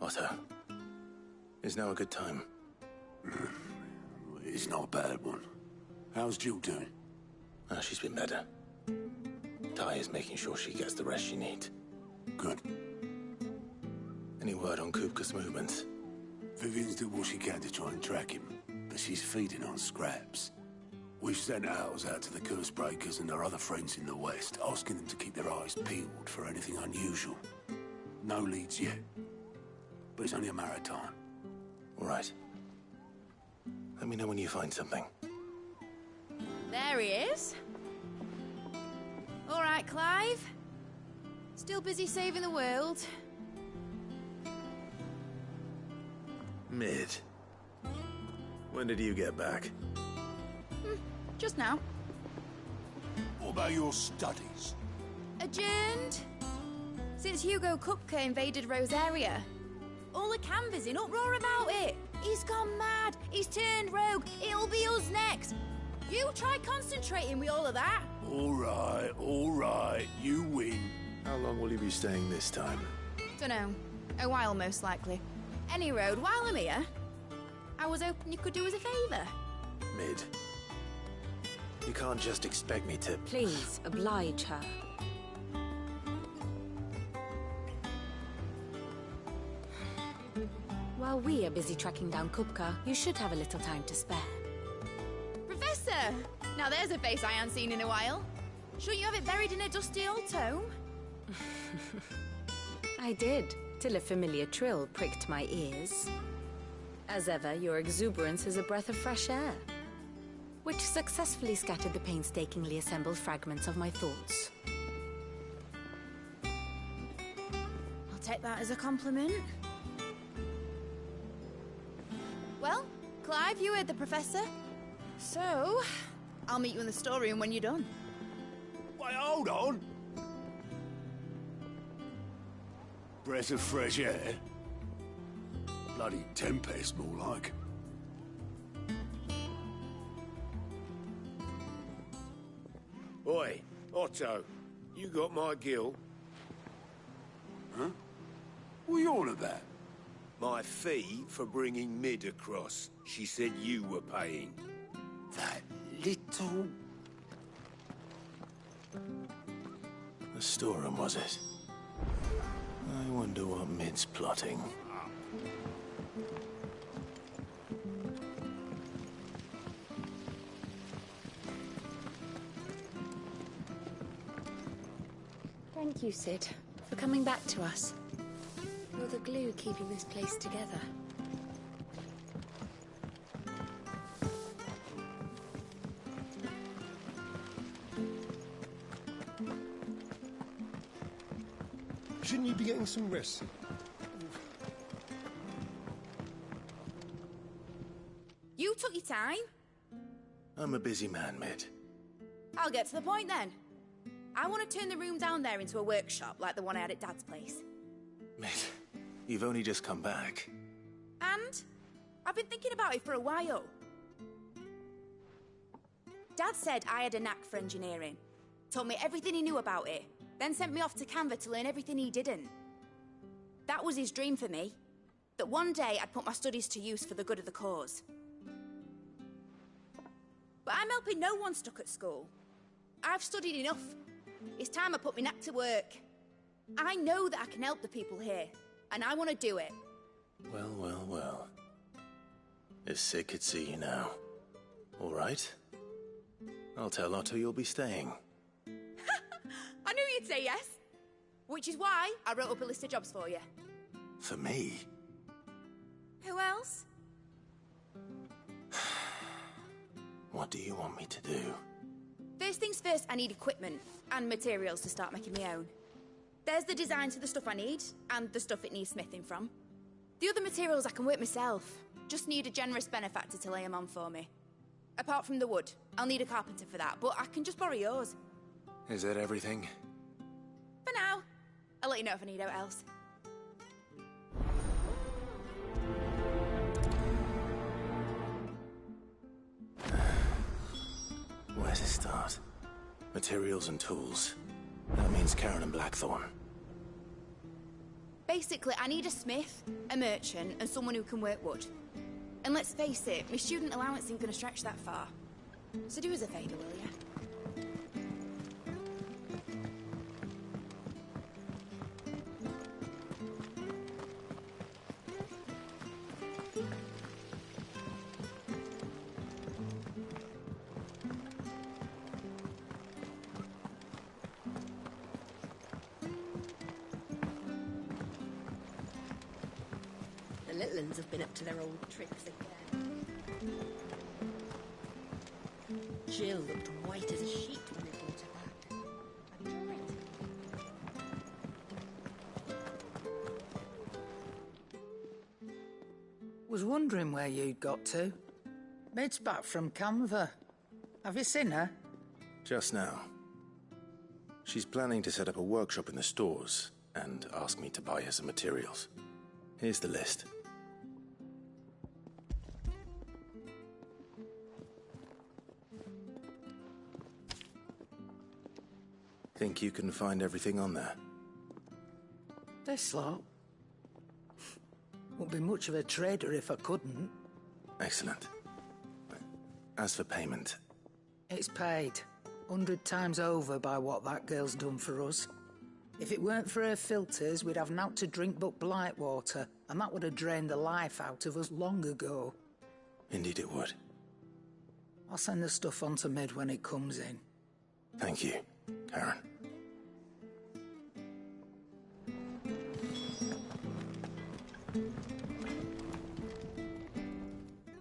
Otto, is now a good time? It's not a bad one. How's Jill doing? Oh, she's been better. Ty is making sure she gets the rest she needs. Good. Any word on Kupka's movements? Vivian's did what she can to try and track him, but she's feeding on scraps. We've sent ours out to the curse breakers and our other friends in the West, asking them to keep their eyes peeled for anything unusual. No leads yet, but it's only a matter of time. All right. Let me know when you find something. There he is. All right, Clive. Still busy saving the world. Mid. When did you get back? Just now. What about your studies? Adjourned. Since Hugo Kupka invaded Rosaria. All the canvass in uproar about it. He's gone mad. He's turned rogue. It'll be us next. You try concentrating with all of that. All right. You win. How long will you be staying this time? Dunno. A while, most likely. Any road, while I'm here, I was hoping you could do us a favour. Mid. You can't just expect me to... Please, oblige her. While we are busy tracking down Kupka, you should have a little time to spare. Professor! Now there's a face I haven't seen in a while. Shouldn't you have it buried in a dusty old tome? I did, till a familiar trill pricked my ears. As ever, your exuberance is a breath of fresh air, which successfully scattered the painstakingly assembled fragments of my thoughts. I'll take that as a compliment. Well, Clive, you heard the Professor. So, I'll meet you in the storeroom when you're done. Wait, hold on. Breath of fresh air? Bloody tempest, more like. Oi, Otto, you got my gill? Huh? What are you on about? My fee for bringing Mid across. She said you were paying. That little... The storeroom, was it? I wonder what Mid's plotting. Thank you, Sid, for coming back to us. You're the glue keeping this place together. Shouldn't you be getting some rest? You took your time. I'm a busy man, Mid. I'll get to the point then. I want to turn the room down there into a workshop like the one I had at Dad's place. Mid, you've only just come back. And I've been thinking about it for a while. Dad said I had a knack for engineering. Told me everything he knew about it. Then sent me off to Canva to learn everything he didn't. That was his dream for me. That one day I'd put my studies to use for the good of the cause. But I'm helping no one stuck at school. I've studied enough. It's time I put my knack to work. I know that I can help the people here, and I want to do it. Well. If Sid could see you now. All right. I'll tell Otto you'll be staying. I knew you'd say yes. Which is why I wrote up a list of jobs for you. For me? Who else? What do you want me to do? First things first, I need equipment and materials to start making my own. There's the designs for the stuff I need, and the stuff it needs smithing from. The other materials I can work myself. Just need a generous benefactor to lay them on for me. Apart from the wood, I'll need a carpenter for that, but I can just borrow yours. Is that everything? For now. I'll let you know if I need out else. Where to start? Materials and tools. That means Karen and Blackthorn. Basically, I need a smith, a merchant, and someone who can work wood. And let's face it, my student allowance isn't going to stretch that far. So do us a favour, will you? The little uns have been up to their old tricks again. Jill looked white as a sheet when we brought her back. Have you tried? Was wondering where you'd got to. Mid's back from Canva. Have you seen her? Just now. She's planning to set up a workshop in the stores and ask me to buy her some materials. Here's the list. Think you can find everything on there? This lot. Wouldn't be much of a trader if I couldn't. Excellent. As for payment, It's paid 100 times over by what that girl's done for us. If it weren't for her filters, we'd have naught to drink but blight water, and that would have drained the life out of us long ago. indeed it would. I'll send the stuff on to Mid when it comes in. Thank you, Karen.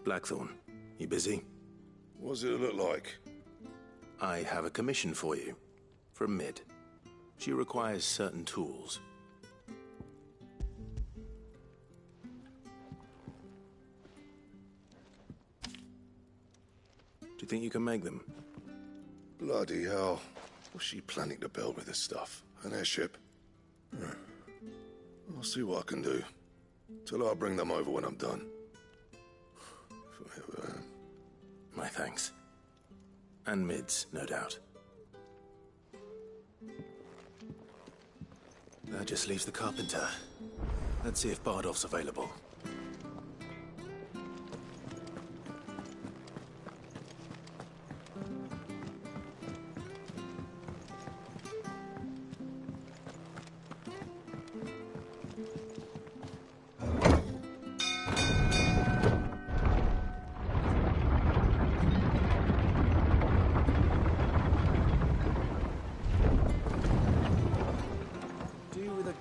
Blackthorn, you busy? What's it look like? I have a commission for you. From Mid. She requires certain tools. Do you think you can make them? Bloody hell. What's she planning to build with this stuff? An airship? I'll see what I can do. Tell her I'll bring them over when I'm done. My thanks. And Mid's, no doubt. That just leaves the carpenter. Let's see if Bardolph's available.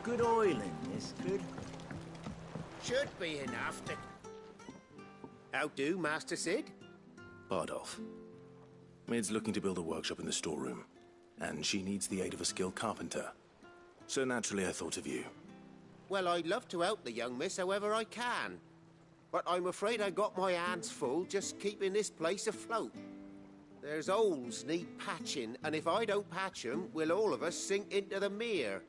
Good oil in this, good? Should be enough to... How do, Master Sid? Bardolph. Mid's looking to build a workshop in the storeroom, and she needs the aid of a skilled carpenter. So naturally I thought of you. Well, I'd love to help the young miss however I can. But I'm afraid I got my hands full just keeping this place afloat. There's holes need patching, and if I don't patch them, we'll all of us sink into the mere.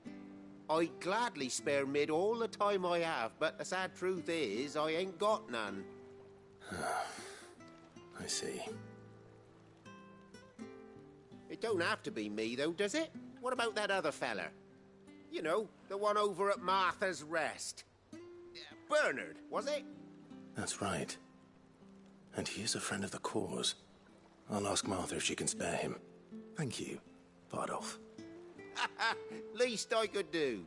I'd gladly spare Mid all the time I have, but the sad truth is, I ain't got none. I see. It don't have to be me, though, does it? What about that other fella? You know, the one over at Martha's Rest. Bernard, was it? That's right. And he is a friend of the cause. I'll ask Martha if she can spare him. Thank you, Bardolph. Least I could do.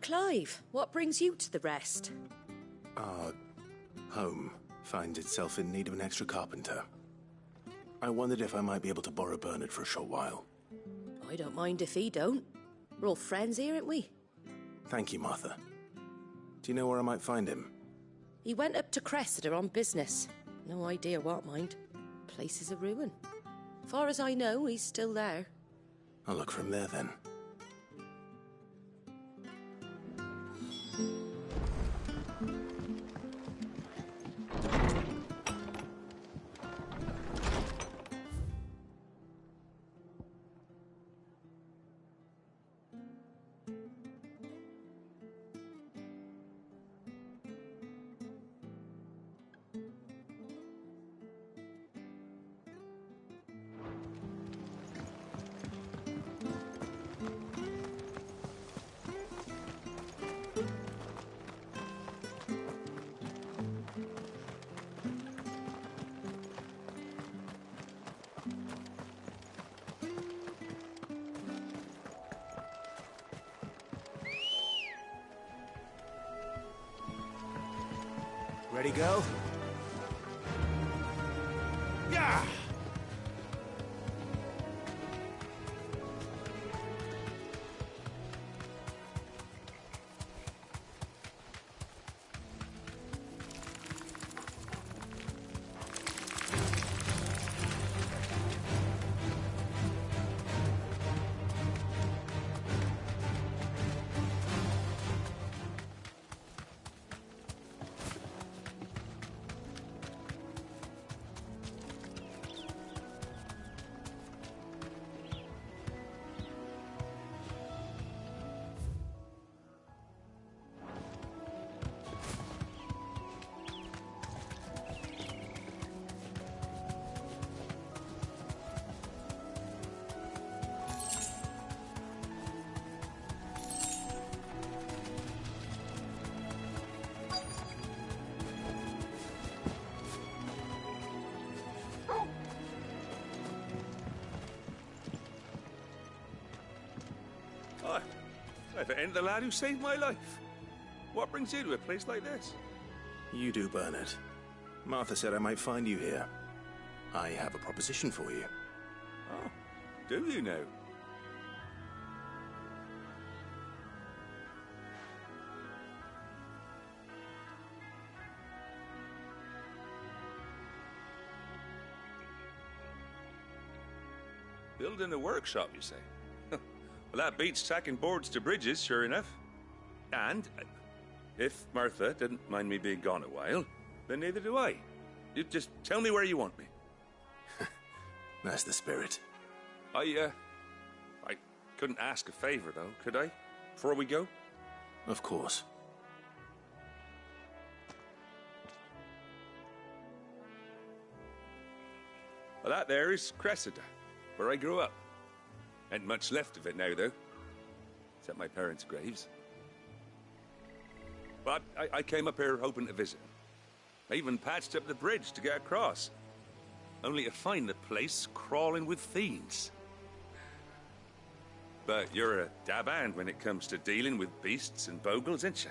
Clive, what brings you to the rest? Our home finds itself in need of an extra carpenter. I wondered if I might be able to borrow Bernard for a short while. I don't mind if he don't. We're all friends here, aren't we? Thank you, Martha. Do you know where I might find him? He went up to Cressida on business. No idea what, mind. Place is a ruin. Far as I know, he's still there. I'll look for him there then. Ready, go? Yeah! If it ain't the lad who saved my life. What brings you to a place like this? You do, Bernard. Martha said I might find you here. I have a proposition for you. Oh, do you now? Building a workshop, you say? Well, that beats tacking boards to bridges, sure enough. And if Martha didn't mind me being gone a while, then neither do I. You just tell me where you want me. That's the spirit. I couldn't ask a favor, though, could I? Before we go? Of course. Well, that there is Cressida, where I grew up. Ain't much left of it now, though. Except my parents' graves. But I came up here hoping to visit. I even patched up the bridge to get across. Only to find the place crawling with fiends. But you're a dab hand when it comes to dealing with beasts and bogles, ain't you?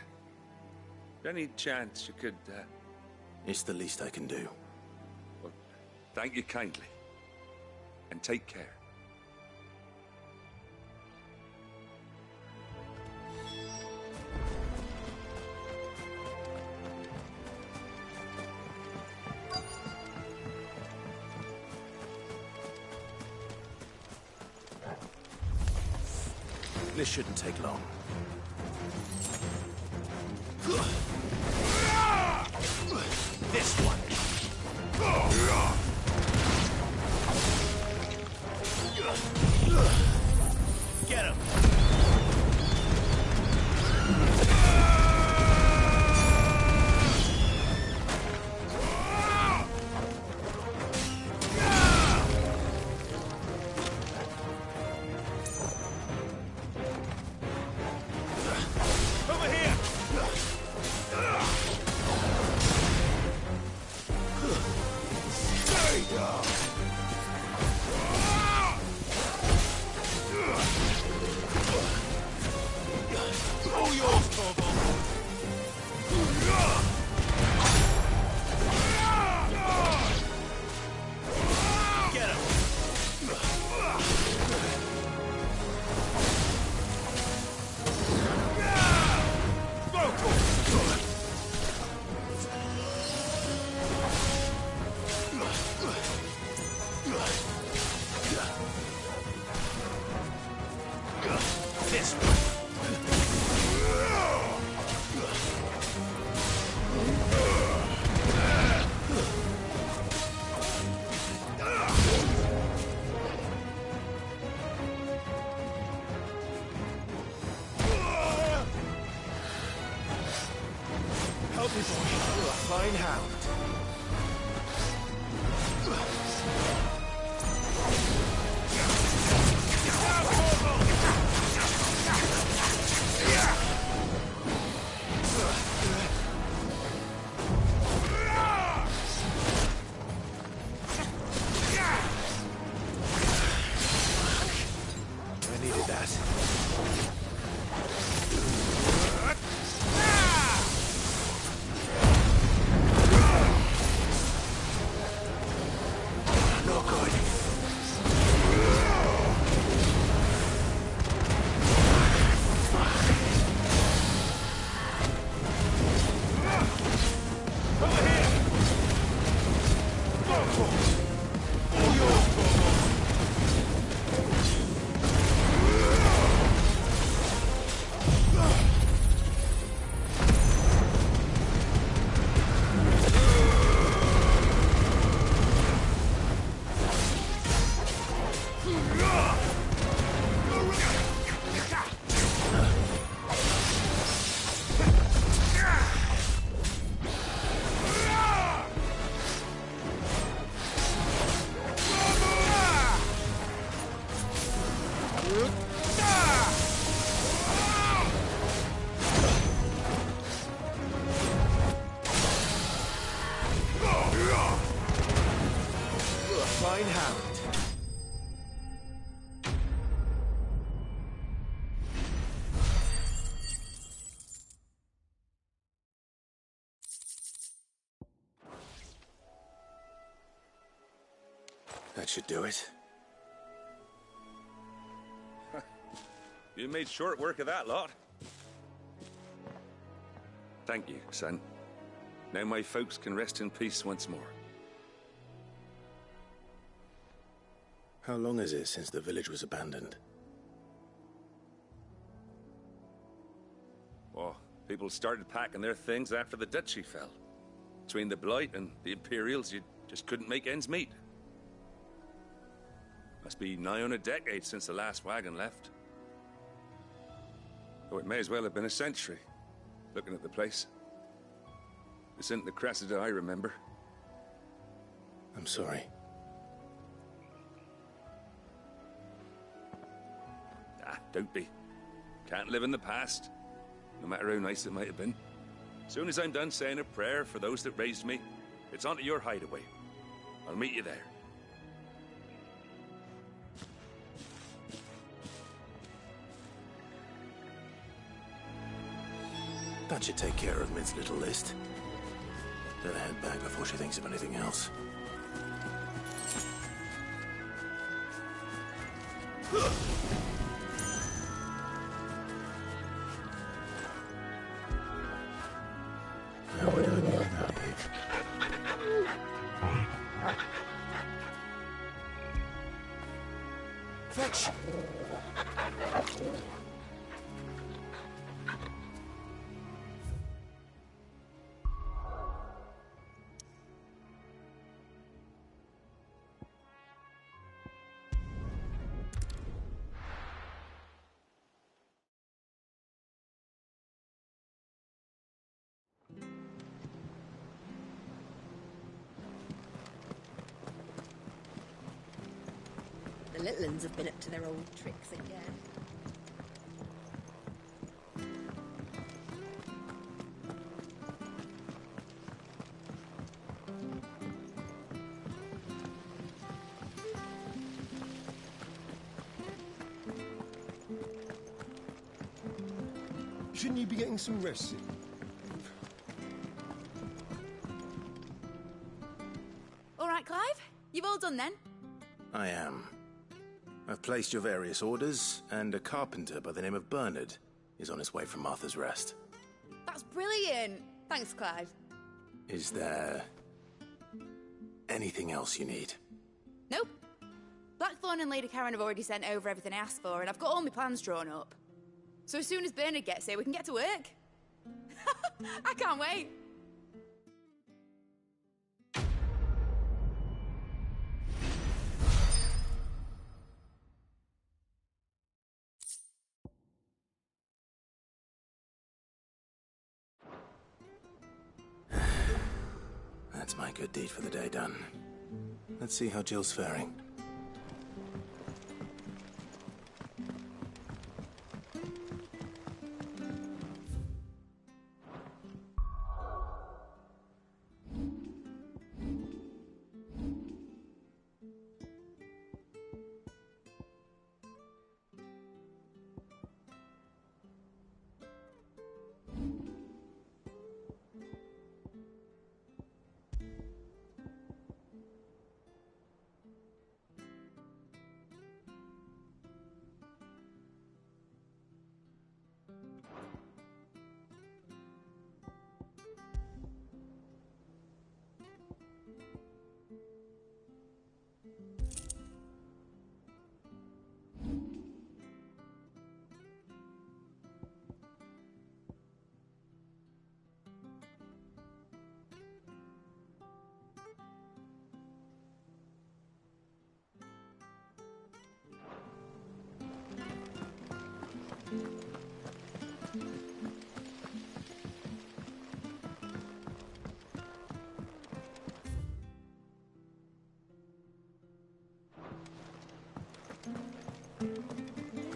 Any chance you could, It's the least I can do. Well, thank you kindly. And take care. This shouldn't take long. This one. Get him. fine hound. I needed that. Not good. Fine hound. That should do it. You made short work of that lot. Thank you, son. Now my folks can rest in peace once more. How long is it since the village was abandoned? Oh, people started packing their things after the duchy fell. Between the Blight and the Imperials, you just couldn't make ends meet. Must be nigh on a decade since the last wagon left. Oh, it may as well have been a century, looking at the place. This isn't the Cressida I remember. I'm sorry. Ah, don't be. Can't live in the past, no matter how nice it might have been. Soon as I'm done saying a prayer for those that raised me, it's on to your hideaway. I'll meet you there. That should take care of Mid's little list. Better head back before she thinks of anything else. Now where do I go out here? Fetch! The little uns have been up to their old tricks again. Shouldn't you be getting some rest soon? All right, Clive? You've all done then? I am. I've placed your various orders, and a carpenter by the name of Bernard is on his way from Martha's Rest. That's brilliant. Thanks, Clive. Is there anything else you need? Nope. Blackthorn and Lady Karen have already sent over everything I asked for, and I've got all my plans drawn up. So as soon as Bernard gets here, we can get to work. I can't wait. That's my good deed for the day done. Let's see how Jill's faring.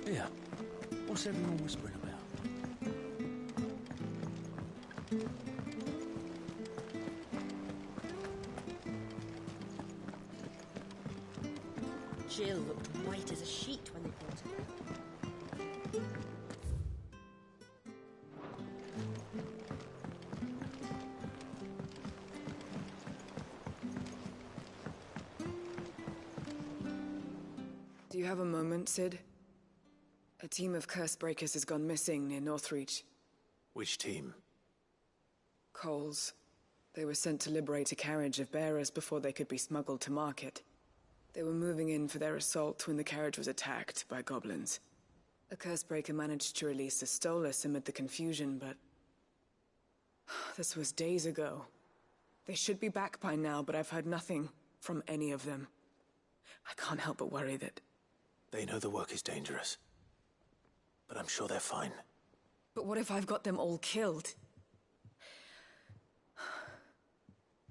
Here, what's everyone whispering about? Jill looked white as a sheet when they brought her. Do you have a moment, Sid? A team of curse breakers has gone missing near Northreach. Which team? Coles. They were sent to liberate a carriage of bearers before they could be smuggled to market. They were moving in for their assault when the carriage was attacked by goblins. A curse breaker managed to release a Stolas amid the confusion, but... this was days ago. They should be back by now, but I've heard nothing from any of them. I can't help but worry that... They know the work is dangerous. But I'm sure they're fine. But what if I've got them all killed?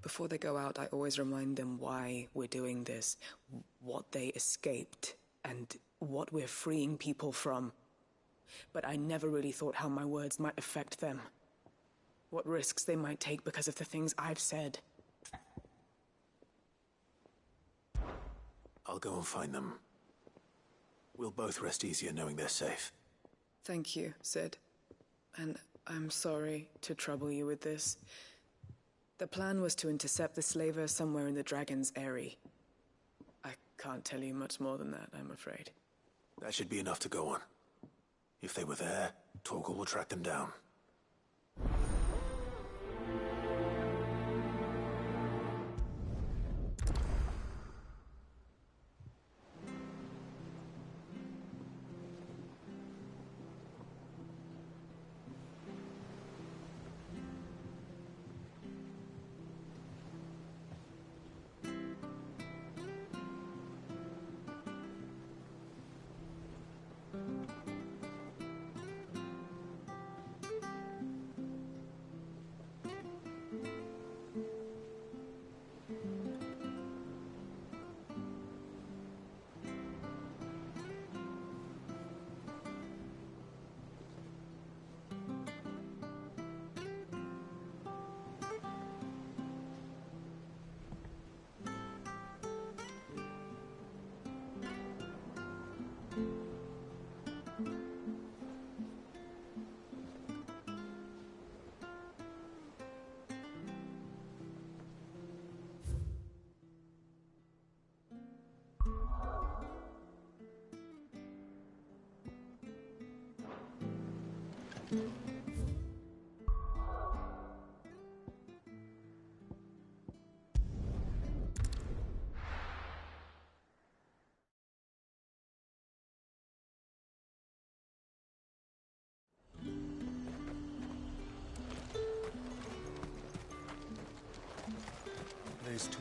Before they go out, I always remind them why we're doing this, what they escaped, and what we're freeing people from. But I never really thought how my words might affect them. What risks they might take because of the things I've said. I'll go and find them. We'll both rest easier knowing they're safe. Thank you, Sid. And I'm sorry to trouble you with this. The plan was to intercept the slaver somewhere in the Dragon's Eyrie. I can't tell you much more than that, I'm afraid. That should be enough to go on. If they were there, Torgal will track them down. There's two.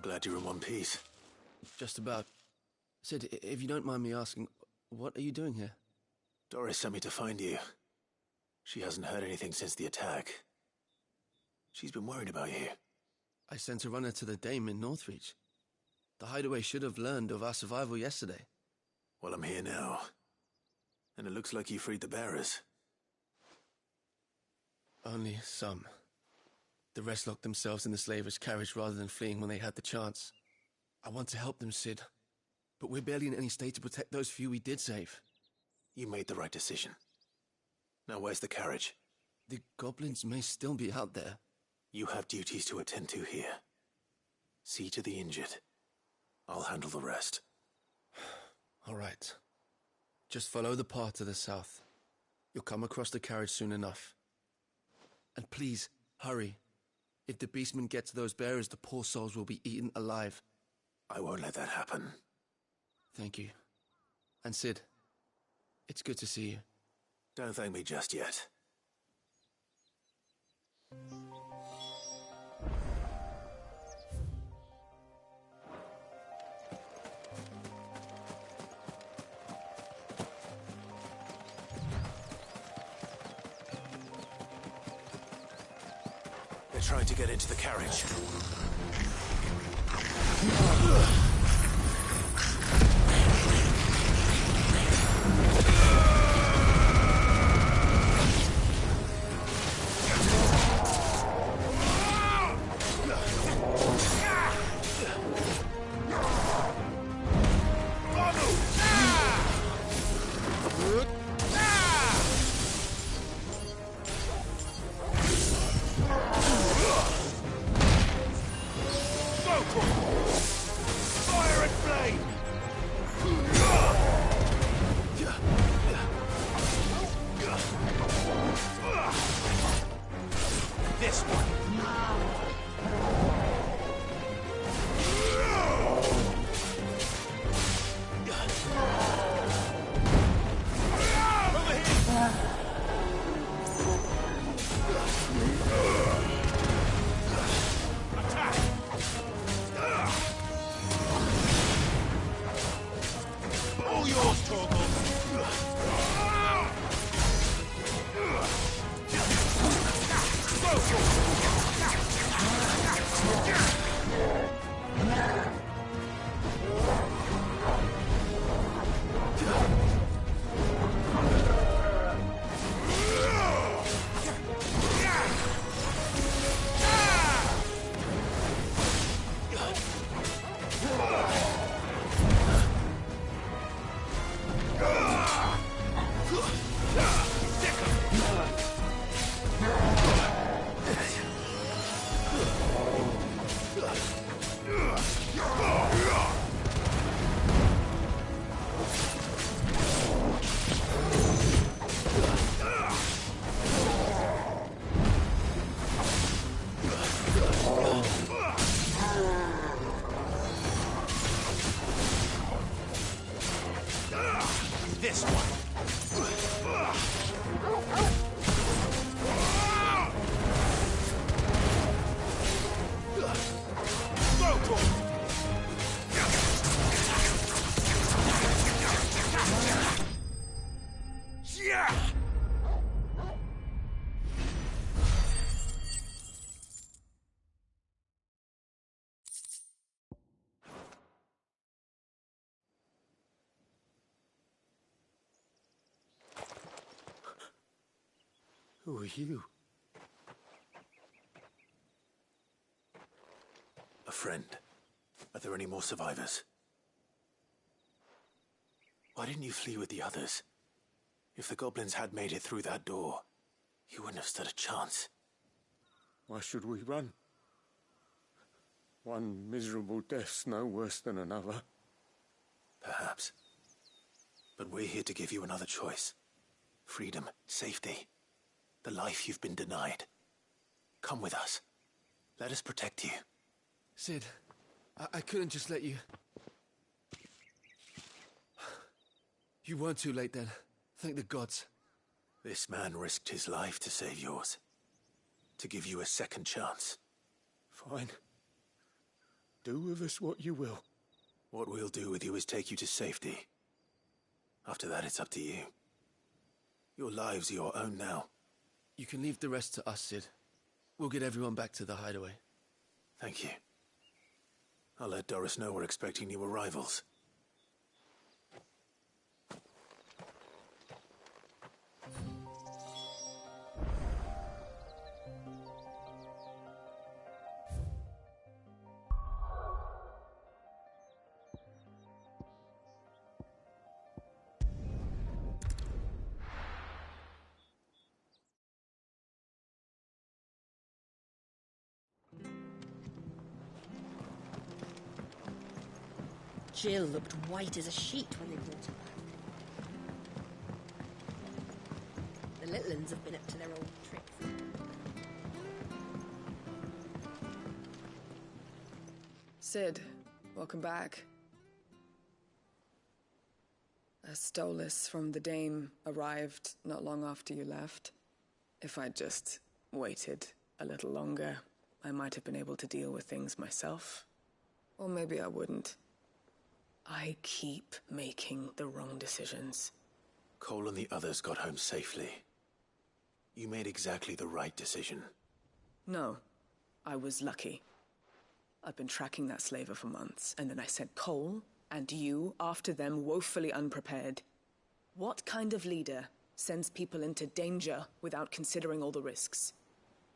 glad you're in one piece. Just about. Sid, if you don't mind me asking, what are you doing here? Doris sent me to find you. She hasn't heard anything since the attack. She's been worried about you. I sent a runner to the Dame in Northreach. The hideaway should have learned of our survival yesterday. Well, I'm here now. And it looks like you freed the bearers. Only some. The rest locked themselves in the slavers' carriage rather than fleeing when they had the chance. I want to help them, Sid. But we're barely in any state to protect those few we did save. You made the right decision. Now where's the carriage? The goblins may still be out there. You have duties to attend to here. See to the injured. I'll handle the rest. All right. Just follow the path to the south. You'll come across the carriage soon enough. And please, hurry. If the beastmen get to those bearers, the poor souls will be eaten alive. I won't let that happen. Thank you. And Sid, it's good to see you. Don't thank me just yet. They're trying to get into the carriage. Who are you? A friend. Are there any more survivors? Why didn't you flee with the others? If the goblins had made it through that door, you wouldn't have stood a chance. Why should we run? One miserable death's no worse than another. Perhaps. But we're here to give you another choice. Freedom, safety. The life you've been denied. Come with us. Let us protect you. Sid, I couldn't just let you... You weren't too late then. Thank the gods. This man risked his life to save yours. To give you a second chance. Fine. Do with us what you will. What we'll do with you is take you to safety. After that, it's up to you. Your lives are your own now. You can leave the rest to us, Sid. We'll get everyone back to the hideaway. Thank you. I'll let Doris know we're expecting new arrivals. Jill looked white as a sheet when they brought her back. The little uns have been up to their old tricks. Sid, welcome back. A Stolas from the Dame arrived not long after you left. If I'd just waited a little longer, I might have been able to deal with things myself. Or maybe I wouldn't. I keep making the wrong decisions. Cole and the others got home safely. You made exactly the right decision. No, I was lucky. I've been tracking that slaver for months, and then I sent Cole and you after them woefully unprepared. What kind of leader sends people into danger without considering all the risks?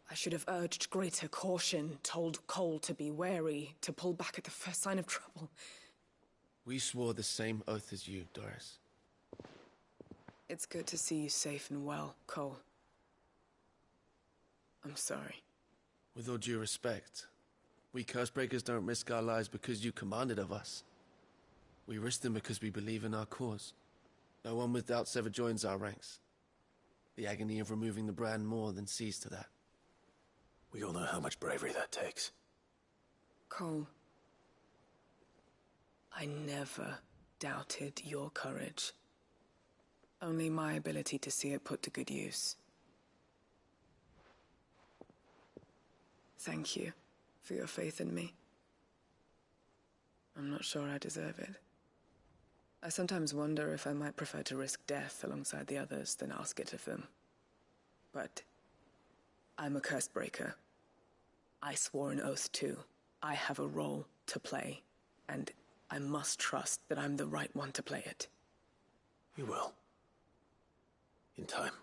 I should have urged greater caution, told Cole to be wary, to pull back at the first sign of trouble. We swore the same oath as you, Doris. It's good to see you safe and well, Cole. I'm sorry. With all due respect, we Cursebreakers don't risk our lives because you commanded of us. We risk them because we believe in our cause. No one with doubts ever joins our ranks. The agony of removing the brand more than sees to that. We all know how much bravery that takes. Cole, I never doubted your courage. Only my ability to see it put to good use. Thank you for your faith in me. I'm not sure I deserve it. I sometimes wonder if I might prefer to risk death alongside the others than ask it of them. But I'm a Cursebreaker. I swore an oath too. I have a role to play, and I must trust that I'm the right one to play it. You will. In time.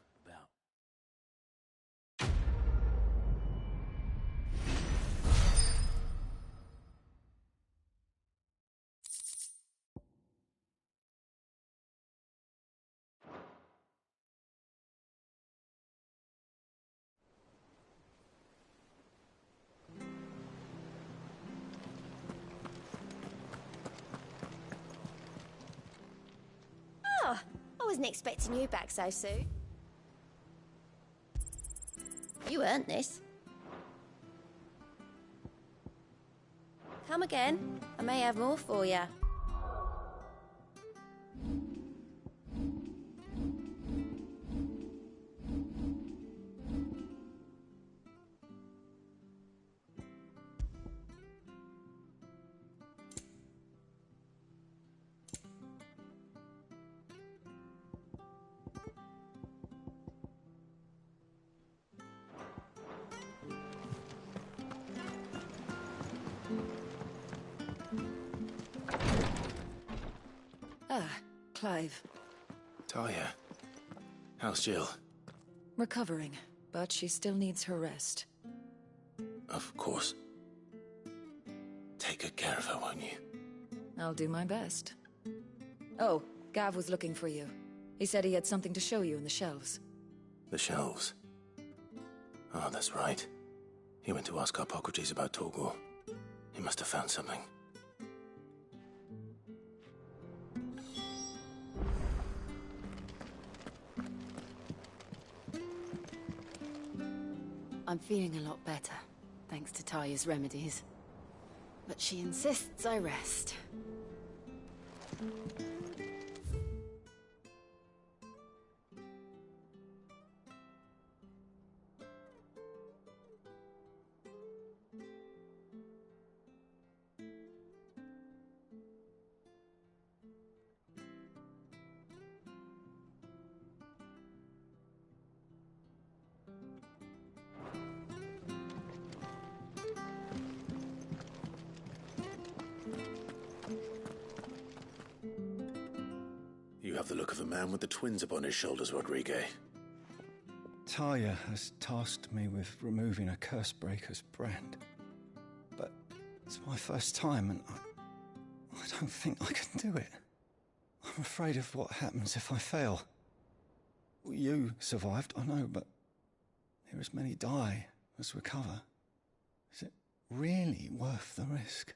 Oh, I wasn't expecting you back so soon. You earned this. Come again. I may have more for you. Ah, Clive. Talia. How's Jill? Recovering, but she still needs her rest. Of course. Take good care of her, won't you? I'll do my best. Oh, Gav was looking for you. He said he had something to show you in the shelves. The shelves. Oh, that's right. He went to ask Harpocrates about Torgor. He must have found something. I'm feeling a lot better, thanks to Talia's remedies. But she insists I rest. have the look of a man with the twins upon his shoulders, Rodrigue. Talia has tasked me with removing a Cursebreaker's brand. But it's my first time, and I don't think I can do it. I'm afraid of what happens if I fail. You survived, I know, but here as many die as recover. Is it really worth the risk?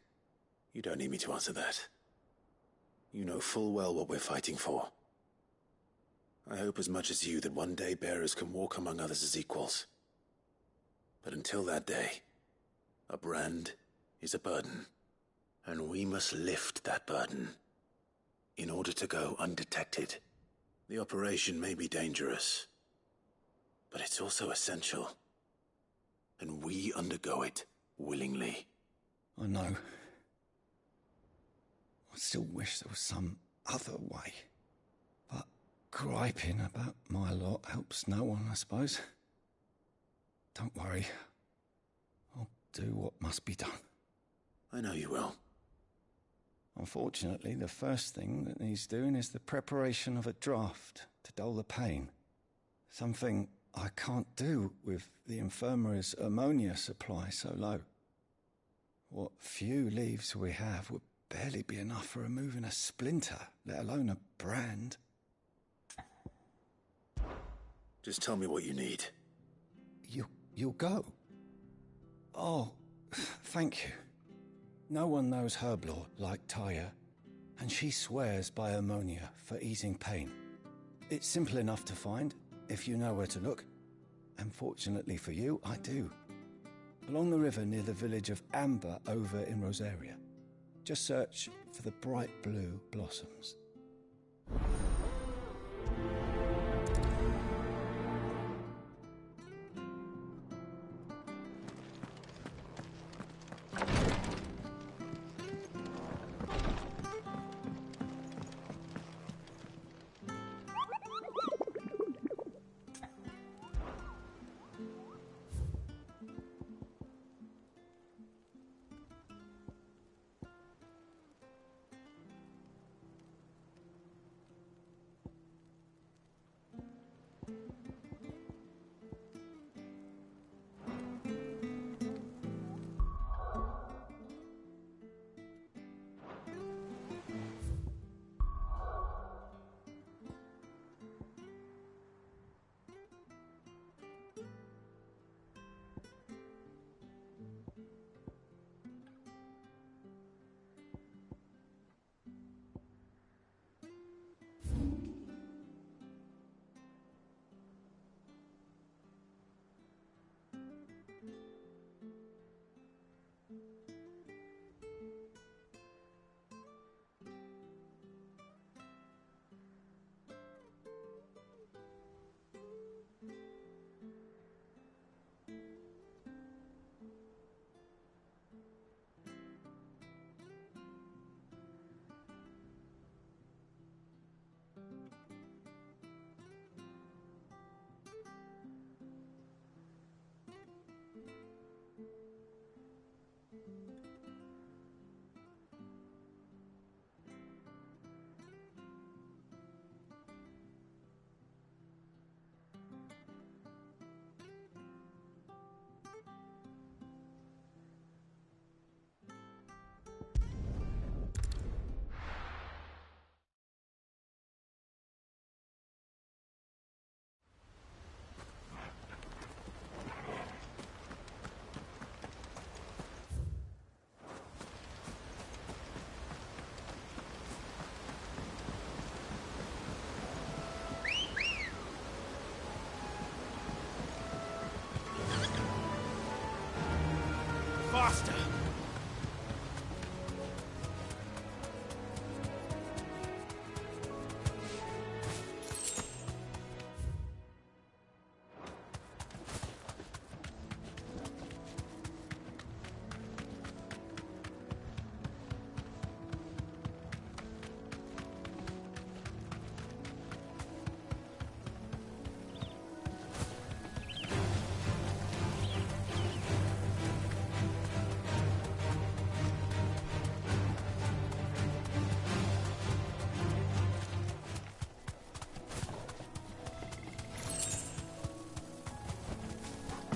You don't need me to answer that. You know full well what we're fighting for. I hope as much as you that one day bearers can walk among others as equals. But until that day, a brand is a burden, and we must lift that burden in order to go undetected. The operation may be dangerous, but it's also essential, and we undergo it willingly. I know. I still wish there was some other way. But griping about my lot helps no one, I suppose. Don't worry. I'll do what must be done. I know you will. Unfortunately, the first thing that needs doing is the preparation of a draft to dull the pain. Something I can't do with the infirmary's ammonia supply so low. What few leaves we have would barely be enough for removing a splinter, let alone a brand. Just tell me what you need. You'll go? Oh, thank you. No one knows Herblore like Taya, and she swears by ammonia for easing pain. It's simple enough to find, if you know where to look. And fortunately for you, I do. Along the river near the village of Amber over in Rosaria. Just search for the bright blue blossoms.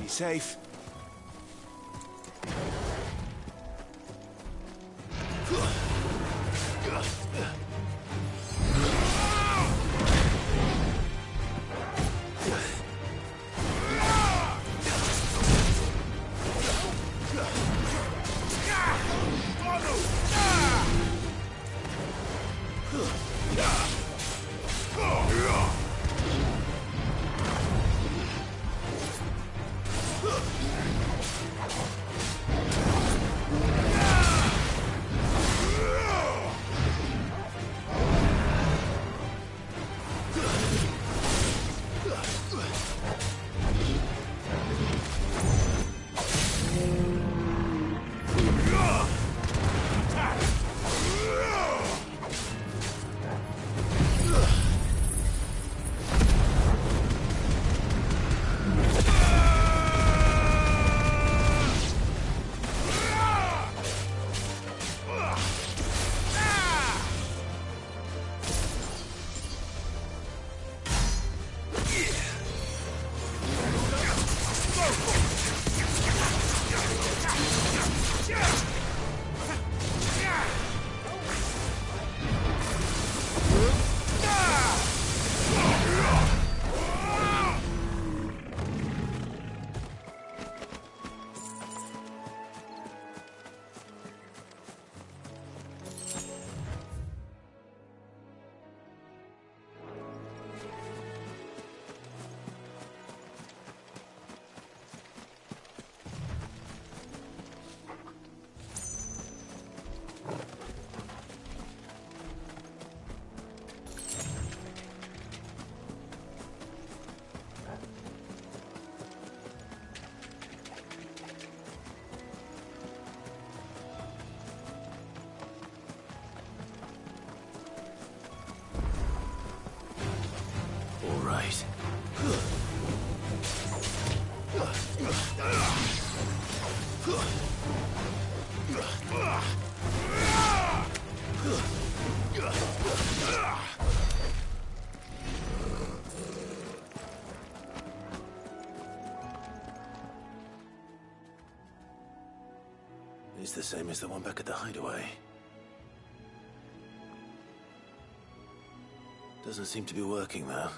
Be safe. It's the same as the one back at the hideaway. Doesn't seem to be working, though.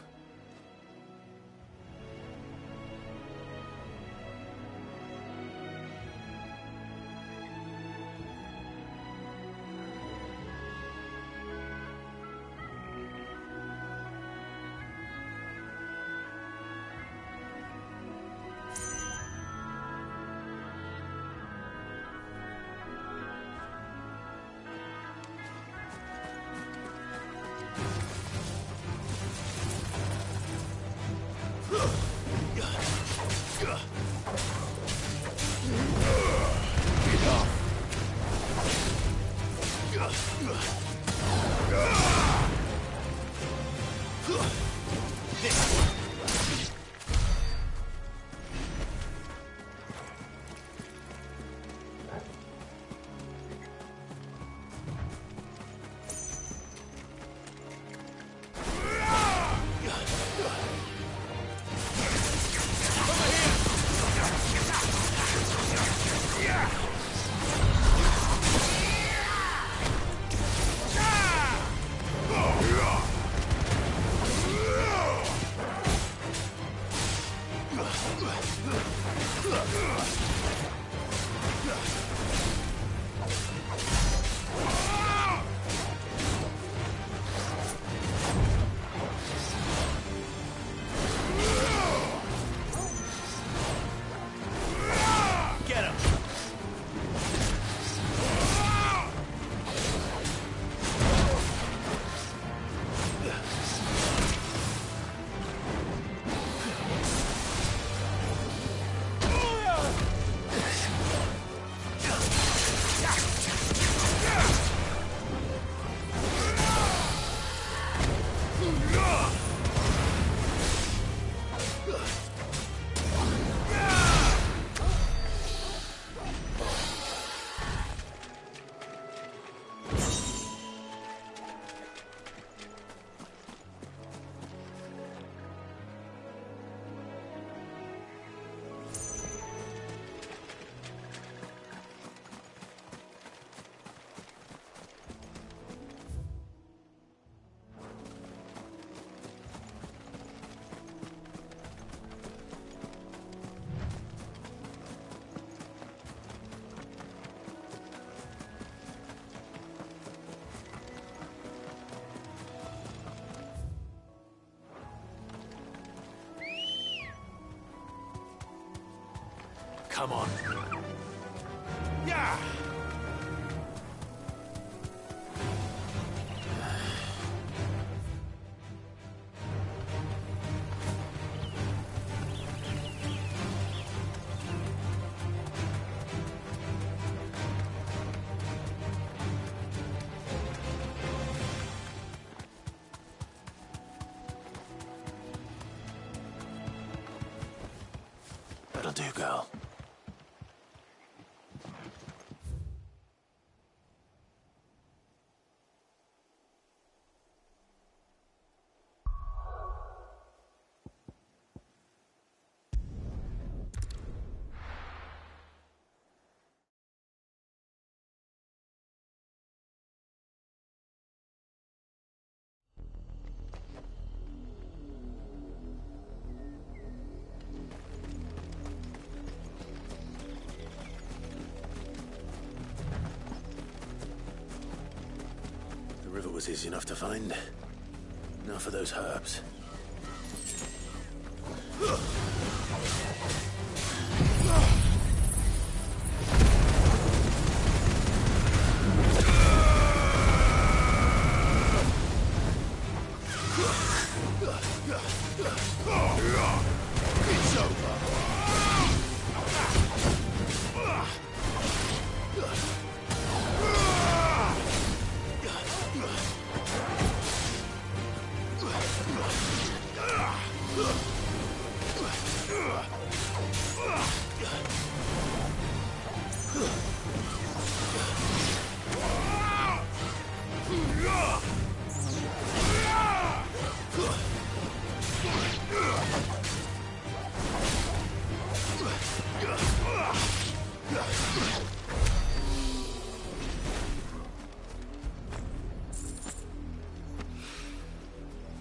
Come on. Yeah! That'll do, girl. The river was easy enough to find. Now for those herbs. It's over.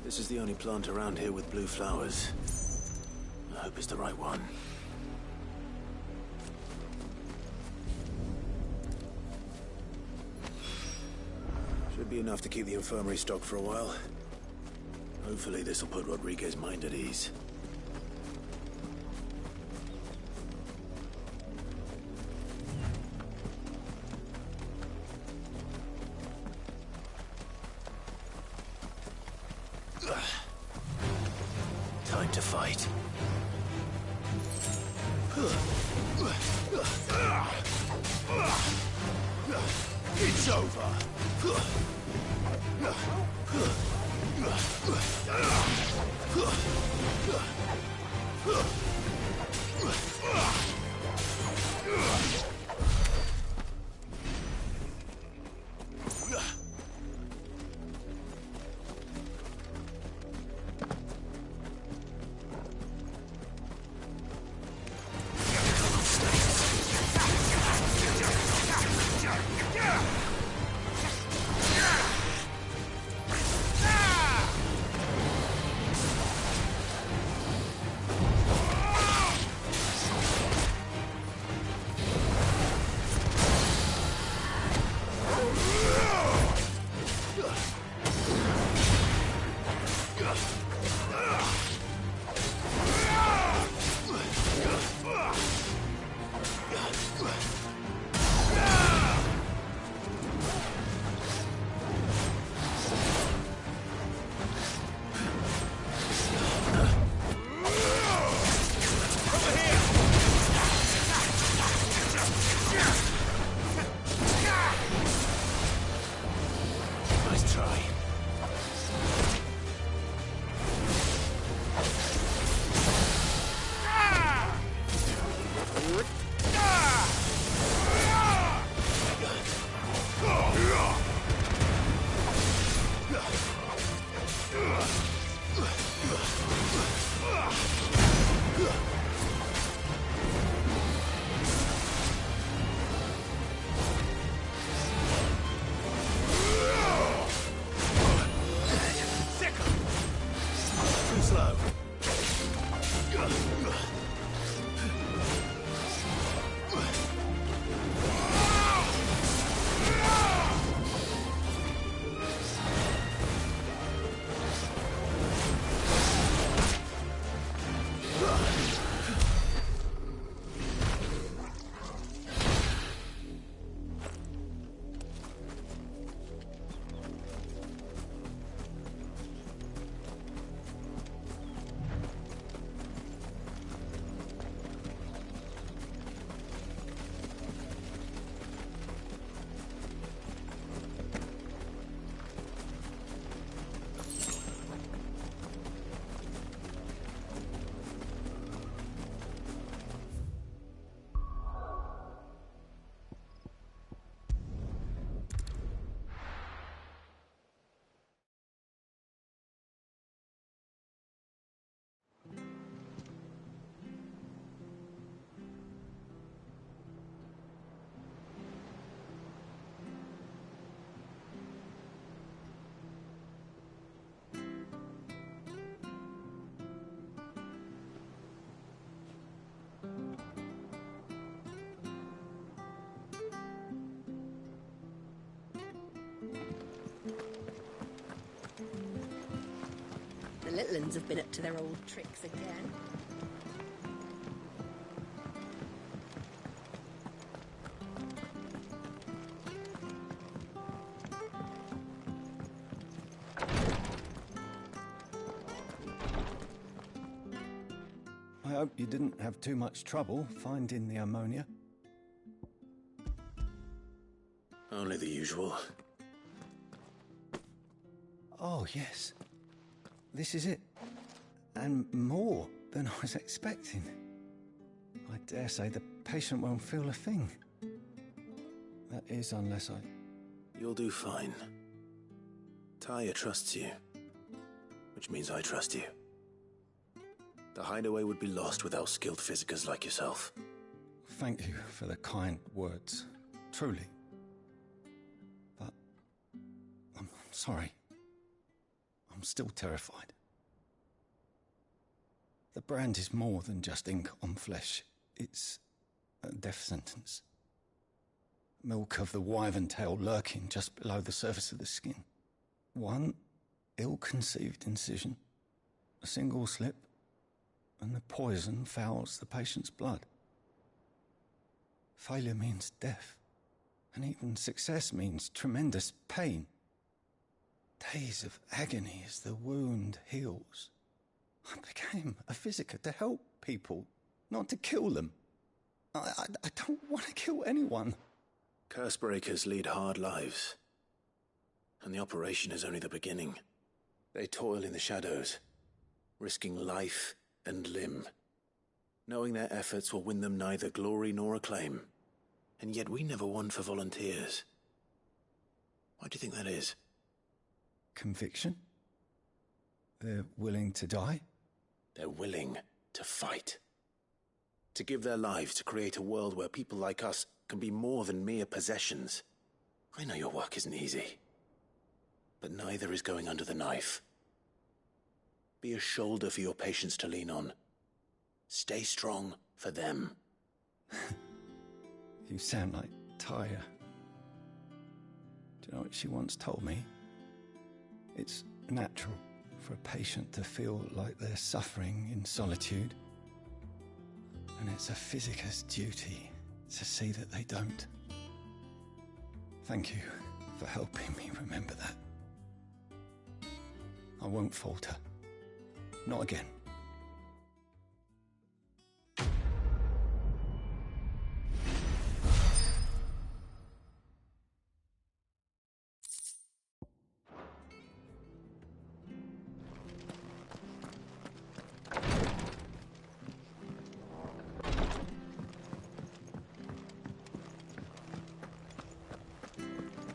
This is the only plant around here with blue flowers. I hope it's the right one. Should be enough to keep the infirmary stocked for a while. Hopefully this will put Rodriguez's mind at ease. Time to fight. It's over. little uns have been up to their old tricks again. I hope you didn't have too much trouble finding the ammonia. Only the usual. Oh, yes. This is it. And more than I was expecting. I dare say the patient won't feel a thing. That is, unless I... You'll do fine. Tyre trusts you, which means I trust you. The hideaway would be lost without skilled physicers like yourself. Thank you for the kind words. Truly. But... I'm sorry. I'm still terrified. The brand is more than just ink on flesh. It's a death sentence. Milk of the wyvern tail lurking just below the surface of the skin. One ill-conceived incision, a single slip, and the poison fouls the patient's blood. Failure means death, and even success means tremendous pain. Days of agony as the wound heals. I became a physiker to help people, not to kill them. I don't want to kill anyone. Cursebreakers lead hard lives, and the operation is only the beginning. They toil in the shadows, risking life and limb, knowing their efforts will win them neither glory nor acclaim. And yet we never won for volunteers. Why do you think that is? Conviction? They're willing to die? They're willing to fight. To give their lives to create a world where people like us can be more than mere possessions. I know your work isn't easy, but neither is going under the knife. Be a shoulder for your patients to lean on. Stay strong for them. You sound like Tyre. Do you know what she once told me? It's natural for a patient to feel like they're suffering in solitude. And it's a physiker's duty to see that they don't. Thank you for helping me remember that. I won't falter. Not again.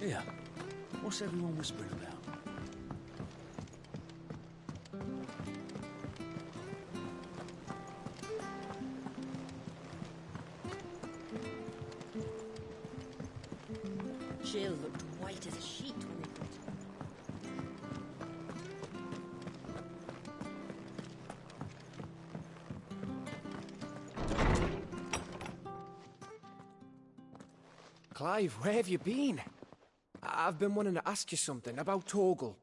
Here, what's everyone whispering about? Jill looked white as a sheet when we got Clive, where have you been? I've been wanting to ask you something about Torgal.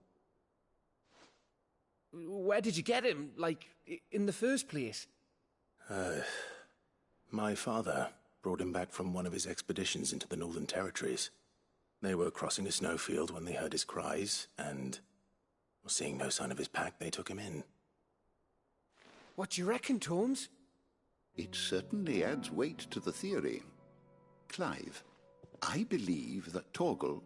Where did you get him, like, in the first place? My father brought him back from one of his expeditions into the Northern Territories. They were crossing a snowfield when they heard his cries, and, seeing no sign of his pack, they took him in. What do you reckon, Torms? It certainly adds weight to the theory. Clive, I believe that Torgal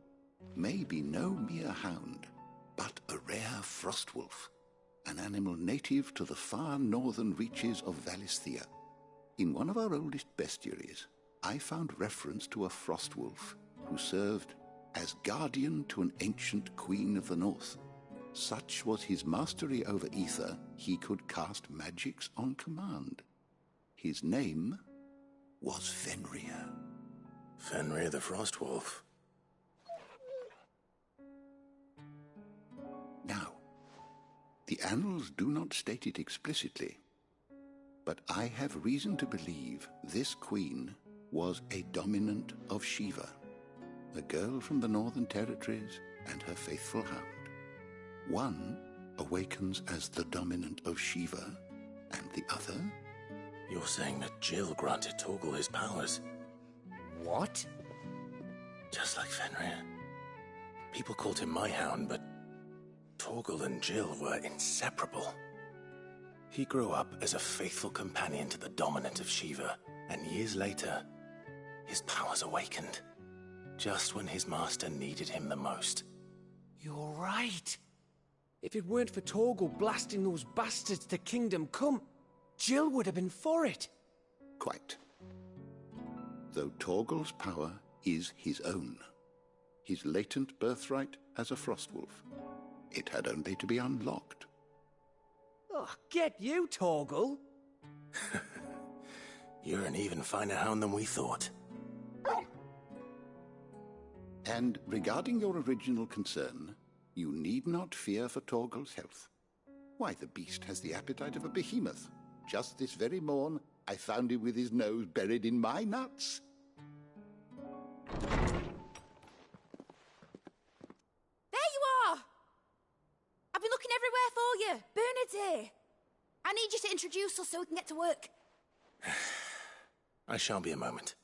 may be no mere hound, but a rare frostwolf, an animal native to the far northern reaches of Valisthea. In one of our oldest bestiaries, I found reference to a frostwolf who served as guardian to an ancient queen of the north. Such was his mastery over ether, he could cast magics on command. His name was Fenrir. Fenrir the Frostwolf. Now, the annals do not state it explicitly, but I have reason to believe this queen was a dominant of Shiva, a girl from the Northern Territories and her faithful hound. One awakens as the dominant of Shiva, and the other... You're saying that Jill granted Torgal his powers? What? Just like Fenrir. People called him my hound, but Torgal and Jill were inseparable. He grew up as a faithful companion to the dominant of Shiva, and years later, his powers awakened. Just when his master needed him the most. You're right. If it weren't for Torgal blasting those bastards to Kingdom Come, Jill would have been for it. Quite. Though Torgal's power is his own. His latent birthright as a Frostwolf. It had only to be unlocked. Oh, get you, Torgal! You're an even finer hound than we thought. And regarding your original concern, you need not fear for Torgal's health. Why, the beast has the appetite of a behemoth. Just this very morn, I found him with his nose buried in my nuts. There you are! I've been looking everywhere for you. Bernard's here. I need you to introduce us so we can get to work. I shan't be a moment.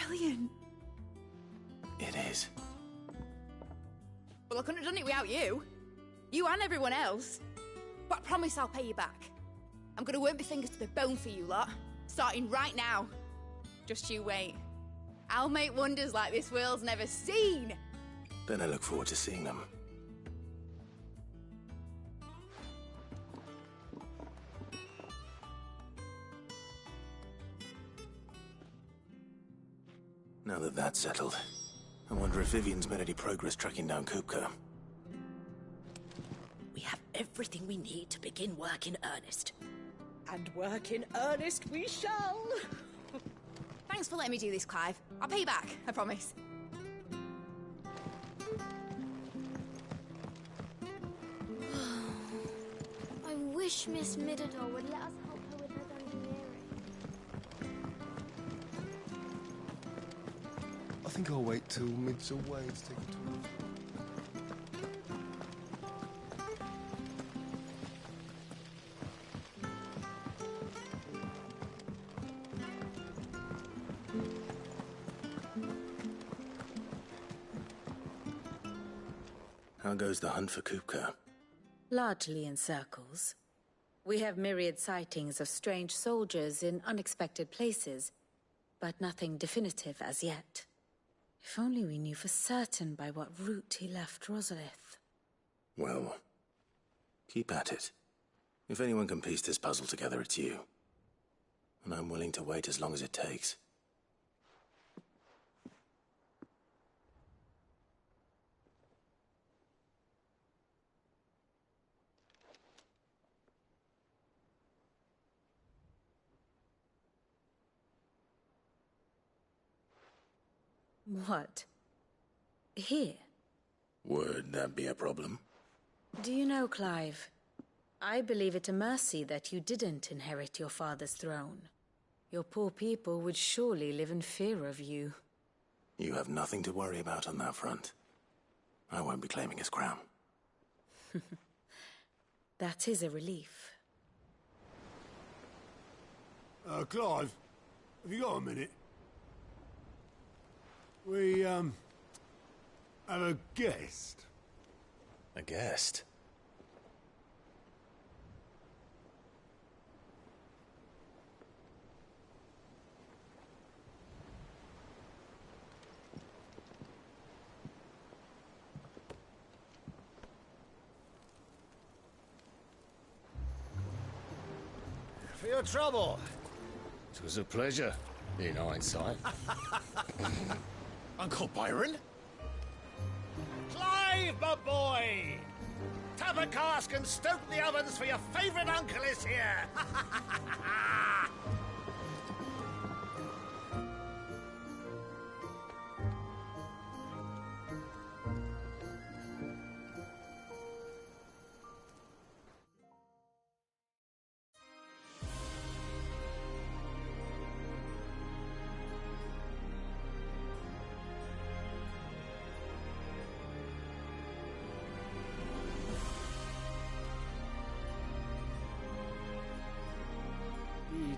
Brilliant. It is. Well, I couldn't have done it without you. You and everyone else. But I promise I'll pay you back. I'm gonna work my fingers to the bone for you lot. Starting right now. Just you wait. I'll make wonders like this world's never seen. Then I look forward to seeing them. Now that that's settled, I wonder if Vivian's made any progress tracking down Kupka. We have everything we need to begin work in earnest. And work in earnest we shall! Thanks for letting me do this, Clive. I'll pay you back, I promise. I wish Miss Midador would let us help her with her engineering. I think I'll wait till Mid's away to take a tour. How goes the hunt for Kupka? Largely in circles. We have myriad sightings of strange soldiers in unexpected places, but nothing definitive as yet. If only we knew for certain by what route he left Rosalith. Well, keep at it. If anyone can piece this puzzle together, it's you. And I'm willing to wait as long as it takes. What? Here? Would that be a problem? Do you know, Clive? I believe it a mercy that you didn't inherit your father's throne. Your poor people would surely live in fear of you. You have nothing to worry about on that front. I won't be claiming his crown. That is a relief. Clive, have you got a minute? We, have a guest. A guest? For your trouble. It was a pleasure, in hindsight. Uncle Byron? Clive, my boy! up a cask and stoke the ovens, for your favourite uncle is here!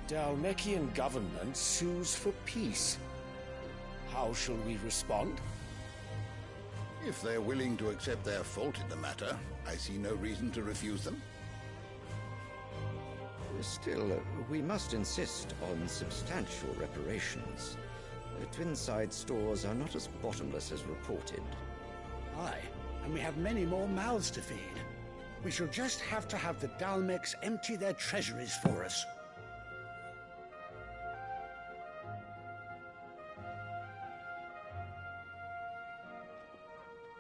The Dalmekian government sues for peace. How shall we respond? If they're willing to accept their fault in the matter, I see no reason to refuse them. Still, we must insist on substantial reparations. Twinside stores are not as bottomless as reported. Aye, and we have many more mouths to feed. We shall just have to have the Dalmeks empty their treasuries for us.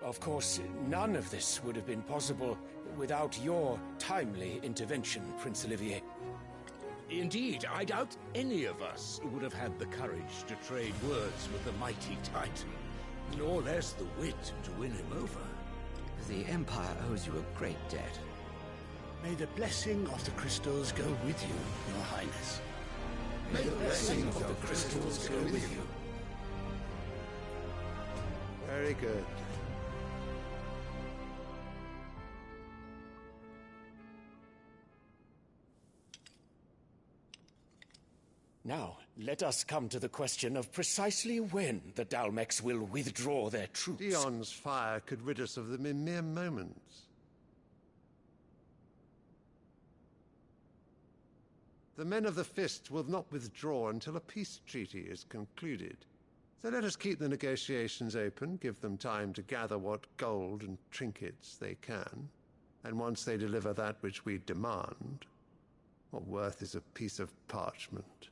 Of course, none of this would have been possible without your timely intervention, Prince Olivier. Indeed, I doubt any of us would have had the courage to trade words with the mighty Titan, nor less the wit to win him over. The Empire owes you a great debt. May the blessing of the crystals go with you, Your Highness. May the blessing of the crystals go with you. Very good. Now, let us come to the question of precisely when the Dalmeks will withdraw their troops. Dion's fire could rid us of them in mere moments. The men of the Fist will not withdraw until a peace treaty is concluded. So let us keep the negotiations open, give them time to gather what gold and trinkets they can, and once they deliver that which we demand, what worth is a piece of parchment?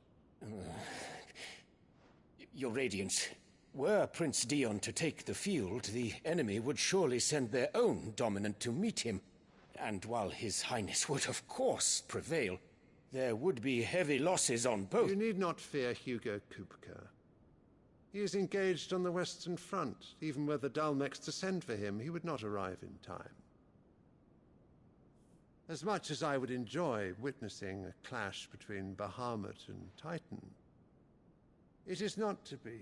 Your Radiance, were Prince Dion to take the field, the enemy would surely send their own dominant to meet him. And while His Highness would of course prevail, there would be heavy losses on both. You need not fear Hugo Kupka. He is engaged on the Western Front. Even were the Dalmeks to send for him, he would not arrive in time. As much as I would enjoy witnessing a clash between Bahamut and Titan, it is not to be.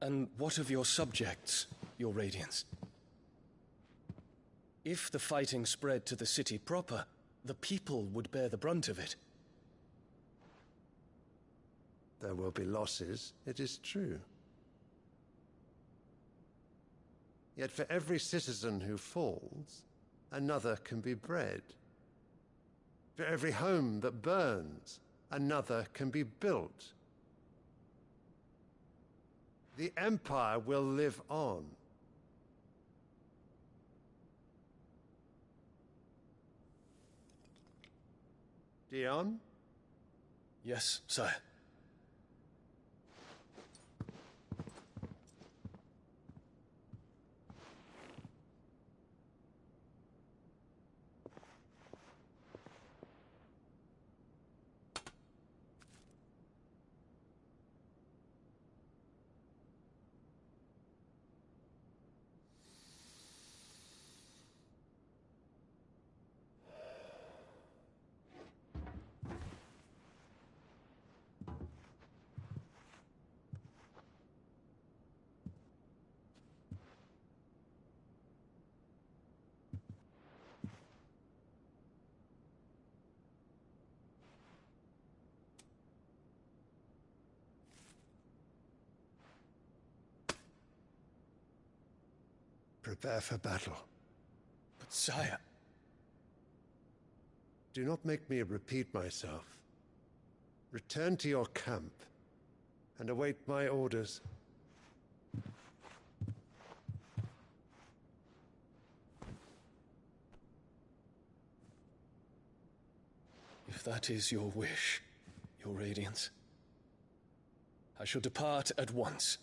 And what of your subjects, Your Radiance? If the fighting spread to the city proper, the people would bear the brunt of it. There will be losses, it is true. Yet for every citizen who falls, another can be bred. For every home that burns, another can be built. The Empire will live on. Dion? Yes, sire. Prepare for battle. But sire... Do not make me repeat myself. Return to your camp and await my orders. If that is your wish, Your Radiance, I shall depart at once.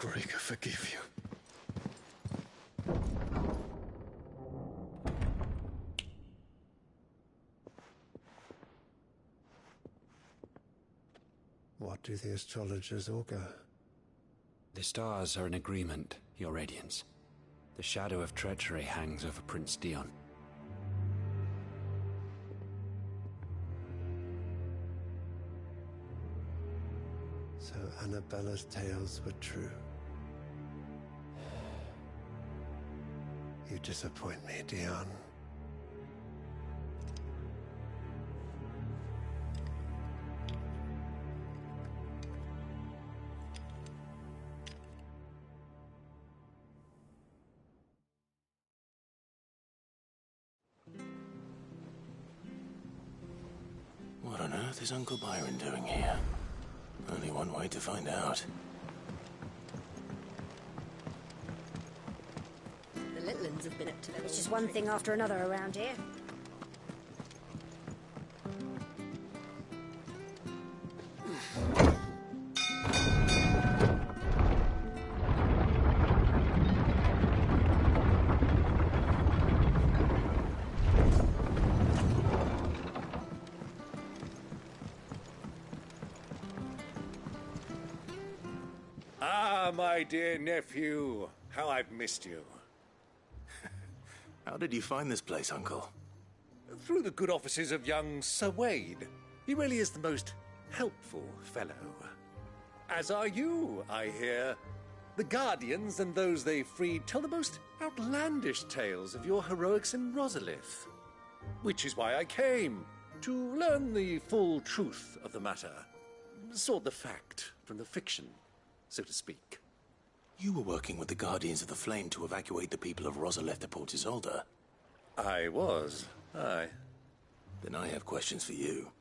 Gregor forgive you. What do the astrologers augur? The stars are in agreement, Your Radiance. The shadow of treachery hangs over Prince Dion. So Annabella's tales were true. You disappoint me, Dion. What on earth is Uncle Byron doing here? Only one way to find out. The little ones have been up to their... It's just one thing after another around here. Ah, my dear nephew. How I've missed you. How did you find this place, Uncle? Through the good offices of young Sir Wade. He really is the most helpful fellow. As are you, I hear. The Guardians and those they freed tell the most outlandish tales of your heroics in Rosalith. Which is why I came, to learn the full truth of the matter. Sort the fact from the fiction, so to speak. You were working with the Guardians of the Flame to evacuate the people of Rosalith to Port Isolde. I was, aye. Then I have questions for you.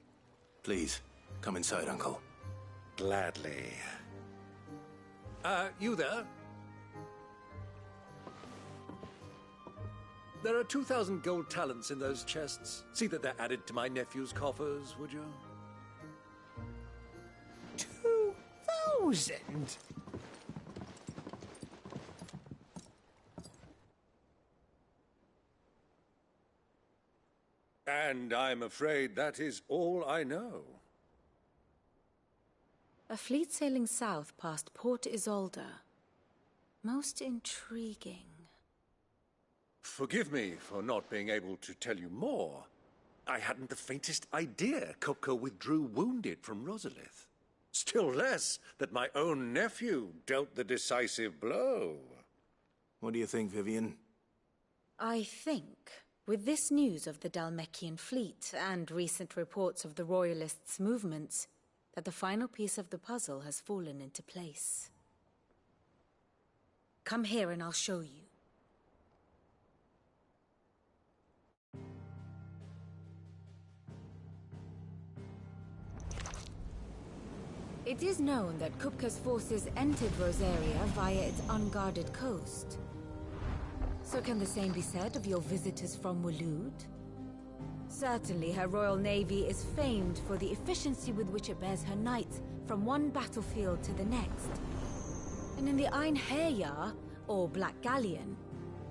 Please, come inside, Uncle. Gladly. You there? There are 2,000 gold talents in those chests. See that they're added to my nephew's coffers, would you? 2,000? And I'm afraid that is all I know. A fleet sailing south past Port Isolde. Most intriguing. Forgive me for not being able to tell you more. I hadn't the faintest idea Kupka withdrew wounded from Rosalith. Still less that my own nephew dealt the decisive blow. What do you think, Vivian? I think, with this news of the Dalmekian fleet and recent reports of the Royalists' movements, that the final piece of the puzzle has fallen into place. Come here and I'll show you. It is known that Kupka's forces entered Rosaria via its unguarded coast. So can the same be said of your visitors from Waloed? Certainly her Royal Navy is famed for the efficiency with which it bears her knights from one battlefield to the next. And in the Einherjar, or Black Galleon,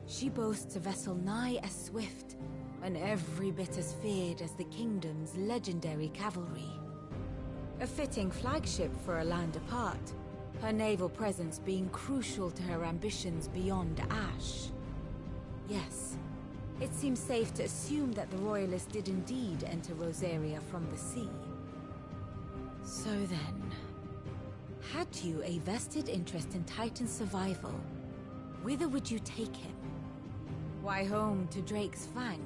she boasts a vessel nigh as swift and every bit as feared as the kingdom's legendary cavalry. A fitting flagship for a land apart, her naval presence being crucial to her ambitions beyond Ash. Yes, it seems safe to assume that the Royalists did indeed enter Rosaria from the sea. So then, had you a vested interest in Titan's survival, whither would you take him? Why, home to Drake's Fang,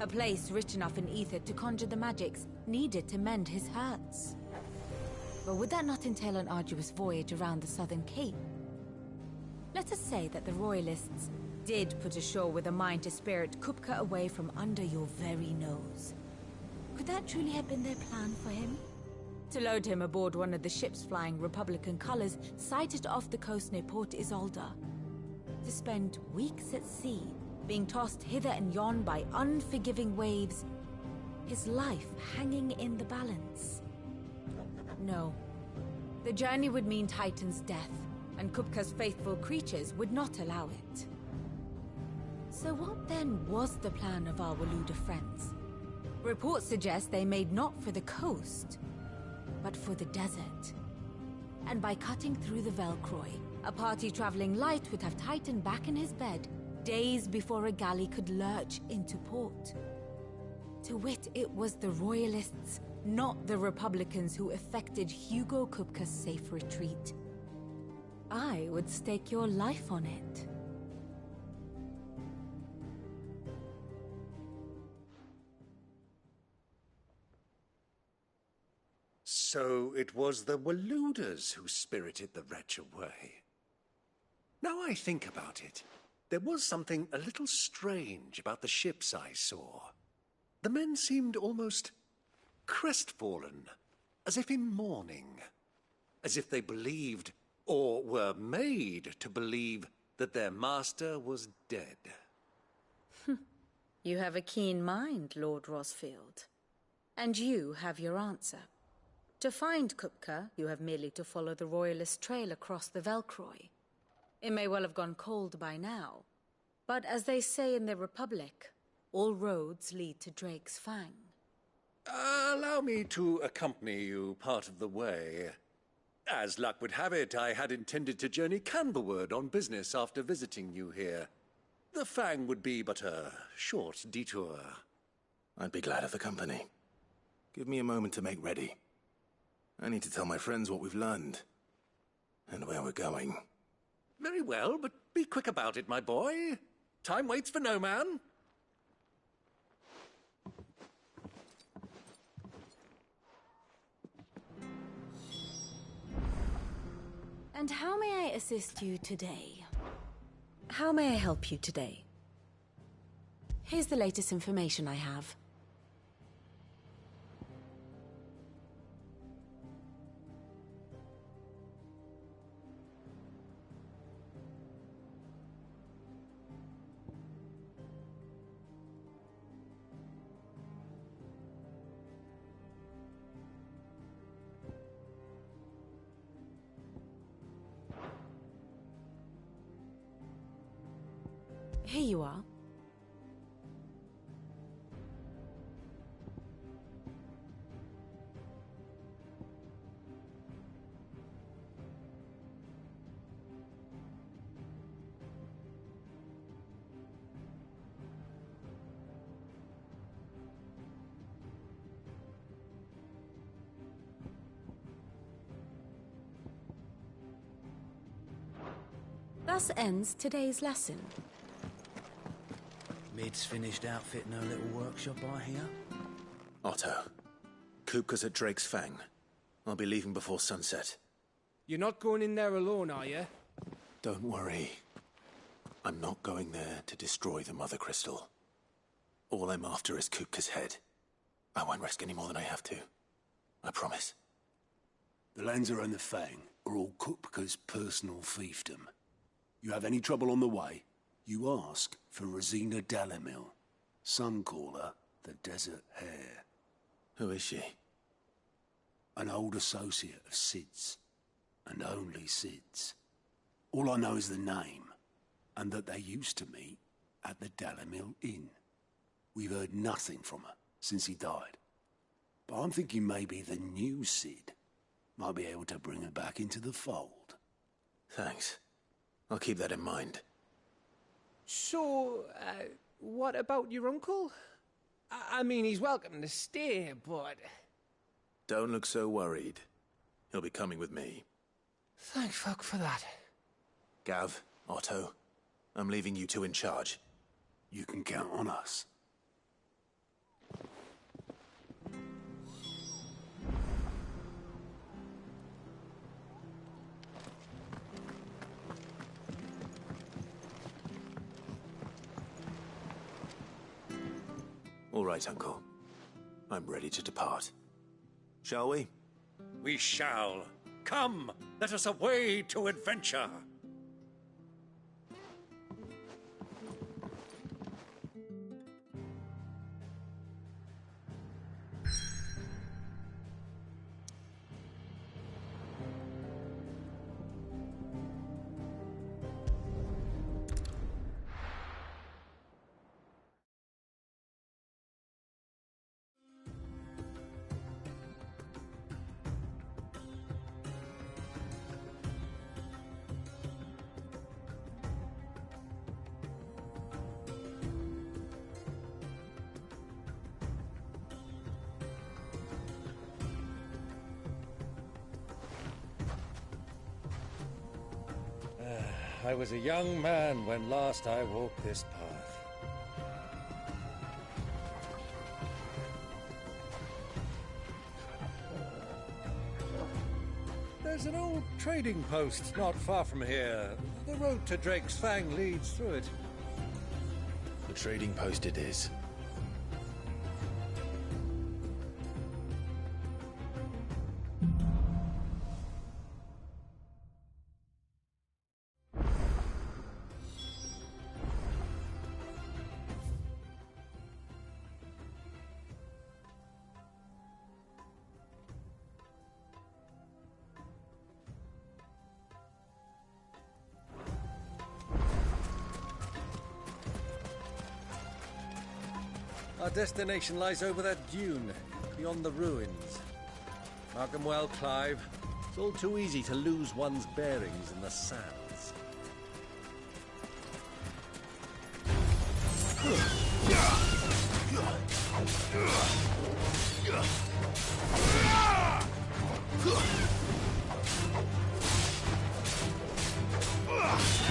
a place rich enough in ether to conjure the magics needed to mend his hurts. But would that not entail an arduous voyage around the southern cape? Let us say that the Royalists did put ashore with a mind to spirit Kupka away from under your very nose. Could that truly have been their plan for him? To load him aboard one of the ships flying Republican colors sighted off the coast near Port Isolde. To spend weeks at sea, being tossed hither and yon by unforgiving waves, his life hanging in the balance. No. The journey would mean Titan's death, and Kupka's faithful creatures would not allow it. So what then was the plan of our Waluda friends? Reports suggest they made not for the coast, but for the desert. And by cutting through the Velcroy, a party traveling light would have Titan back in his bed days before a galley could lurch into port. To wit, it was the Royalists, not the Republicans, who effected Hugo Kupka's safe retreat. I would stake your life on it. So it was the Waludas who spirited the wretch away. Now I think about it, there was something a little strange about the ships I saw. The men seemed almost crestfallen, as if in mourning, as if they believed, or were made to believe, that their master was dead. You have a keen mind, Lord Rosfield. And you have your answer. To find Kupka, you have merely to follow the Royalist trail across the Velcroy. It may well have gone cold by now, but as they say in the Republic, all roads lead to Drake's Fang. Allow me to accompany you part of the way. As luck would have it, I had intended to journey Canberward on business after visiting you here. The Fang would be but a short detour. I'd be glad of the company. Give me a moment to make ready. I need to tell my friends what we've learned, and where we're going. Very well, but be quick about it, my boy. Time waits for no man. And how may I assist you today? How may I help you today? Here's the latest information I have. Here you are. Thus ends today's lesson. Mid's finished outfitting her little workshop, I hear. Otto, Kupka's at Drake's Fang. I'll be leaving before sunset. You're not going in there alone, are you? Don't worry. I'm not going there to destroy the Mother Crystal. All I'm after is Kupka's head. I won't risk any more than I have to. I promise. The Lancer and the Fang are all Kupka's personal fiefdom. You have any trouble on the way, you ask for Rosina Dalamil. Some call her the Desert Hare. Who is she? An old associate of Sid's. And only Sid's. All I know is the name, and that they used to meet at the Dalamil Inn. We've heard nothing from her since he died. But I'm thinking maybe the new Sid might be able to bring her back into the fold. Thanks. I'll keep that in mind. So, what about your uncle? I mean, he's welcome to stay, but... Don't look so worried. He'll be coming with me. Thank fuck for that. Gav, Otto, I'm leaving you two in charge. You can count on us. All right, Uncle. I'm ready to depart. Shall we? We shall. Come, let us away to adventure. I was a young man when last I walked this path. There's an old trading post not far from here. The road to Drake's Fang leads through it. The trading post it is. Our destination lies over that dune, beyond the ruins. Mark them well, Clive. It's all too easy to lose one's bearings in the sands.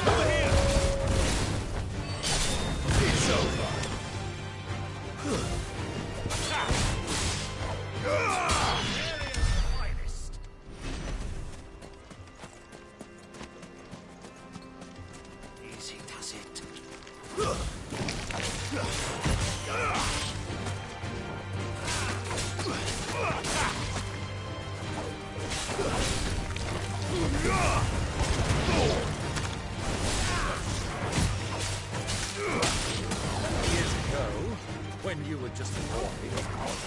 Over here! It's over. Easy does it. Years ago, when you were just a boy,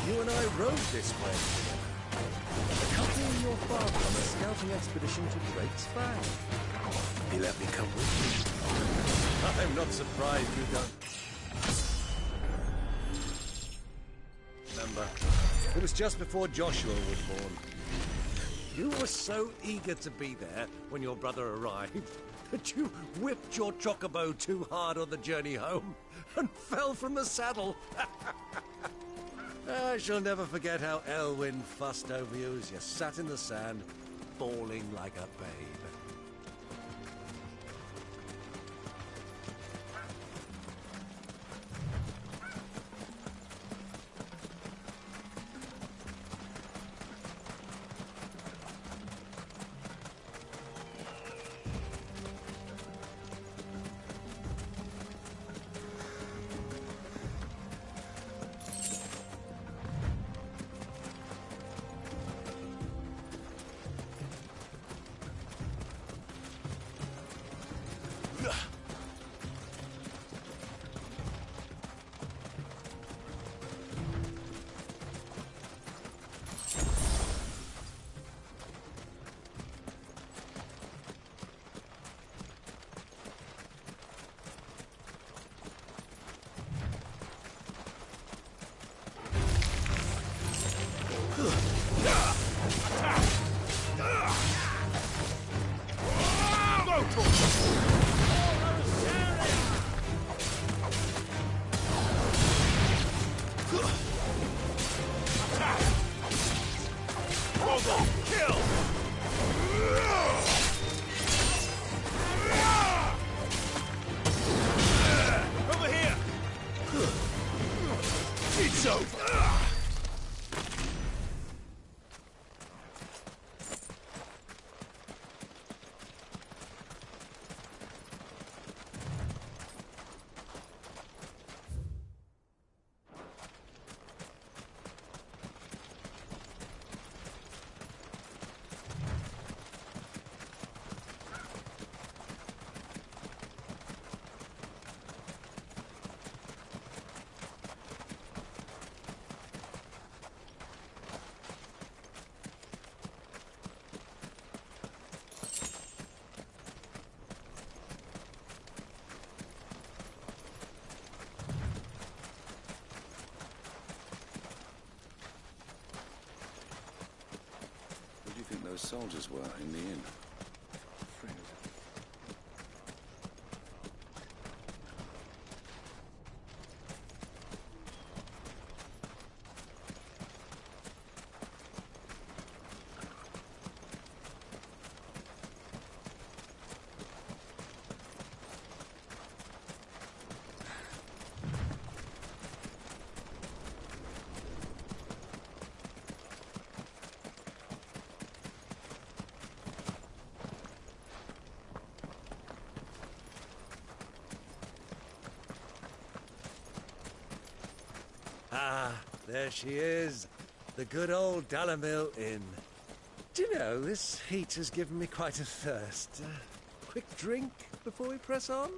you and I rode this way. Accompanying your father on a scouting expedition to Drake's Fang. He let me come with you. I'm not surprised you don't. Remember, it was just before Joshua was born. You were so eager to be there when your brother arrived that you whipped your chocobo too hard on the journey home and fell from the saddle. I shall never forget how Elwyn fussed over you as you sat in the sand, bawling like a babe. Over here! It's over! Who do you think those soldiers were in the inn? Ah, there she is. The good old Dalamil Inn. Do you know, this heat has given me quite a thirst. Quick drink before we press on?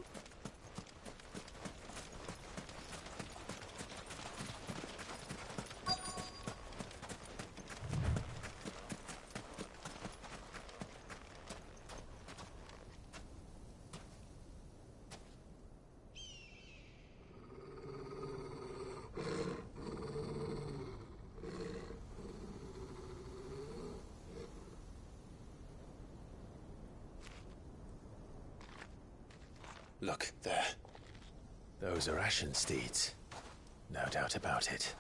Look, there. Those are Ashen steeds. No doubt about it.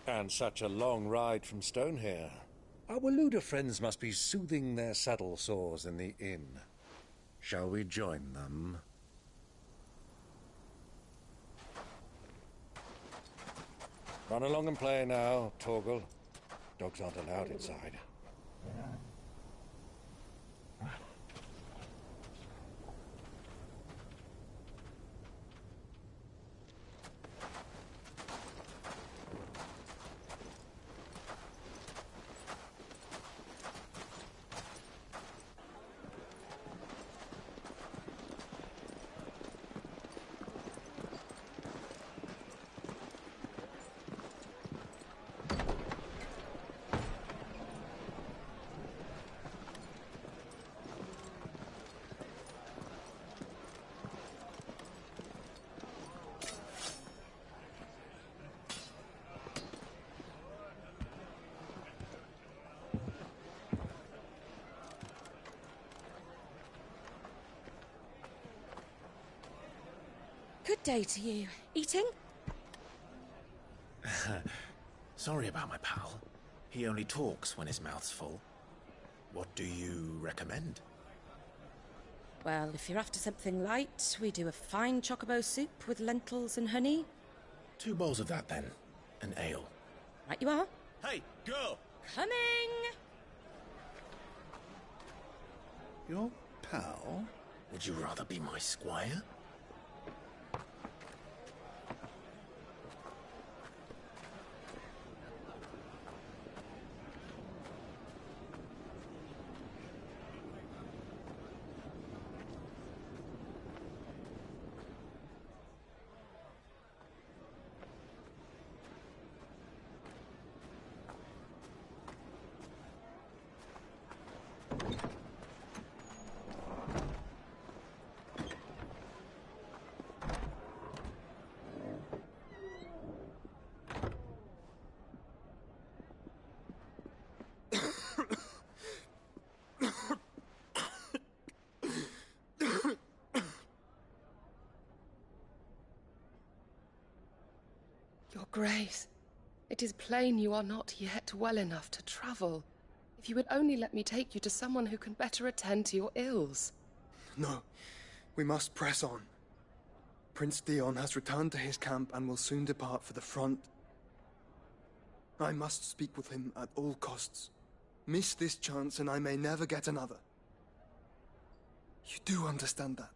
And such a long ride from Stonehair. Our Luda friends must be soothing their saddle sores in the inn. Shall we join them? Run along and play now, Torgal. Dogs aren't allowed inside. Good day to you. Eating? Sorry about my pal. He only talks when his mouth's full. What do you recommend? Well, if you're after something light, we do a fine chocobo soup with lentils and honey. 2 bowls of that, then. An ale. Right you are. Hey, girl! Coming! Your pal? Would you rather be my squire? Your Grace, it is plain you are not yet well enough to travel. If you would only let me take you to someone who can better attend to your ills. No, we must press on. Prince Dion has returned to his camp and will soon depart for the front. I must speak with him at all costs. Miss this chance and I may never get another. You do understand that?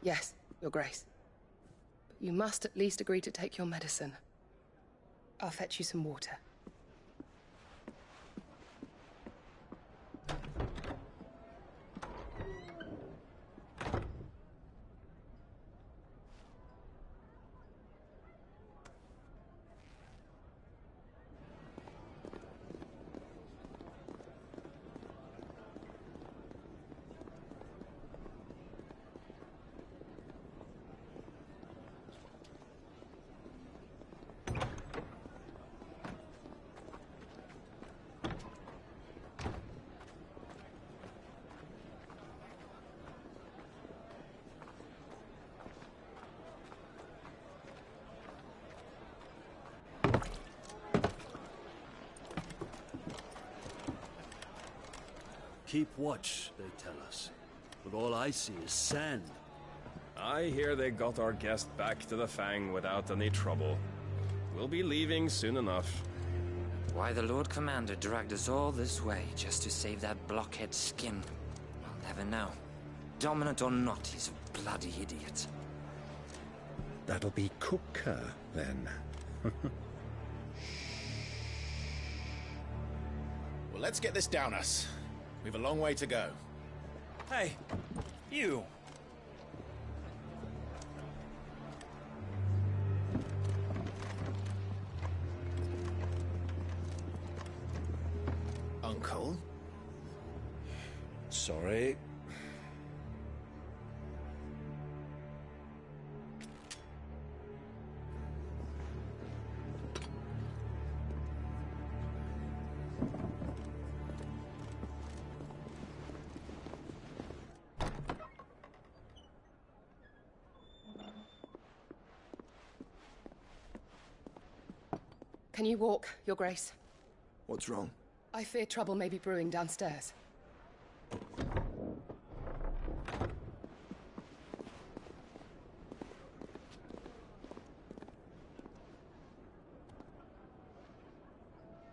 Yes, Your Grace. But you must at least agree to take your medicine. I'll fetch you some water. Keep watch, they tell us. But all I see is sand. I hear they got our guest back to the Fang without any trouble. We'll be leaving soon enough. Why the Lord Commander dragged us all this way just to save that blockhead skin, I'll never know. Dominant or not, he's a bloody idiot. That'll be cooker, then. Well, let's get this down us. We've a long way to go. Hey, you! Uncle? Sorry. Can you walk, Your Grace? What's wrong? I fear trouble may be brewing downstairs.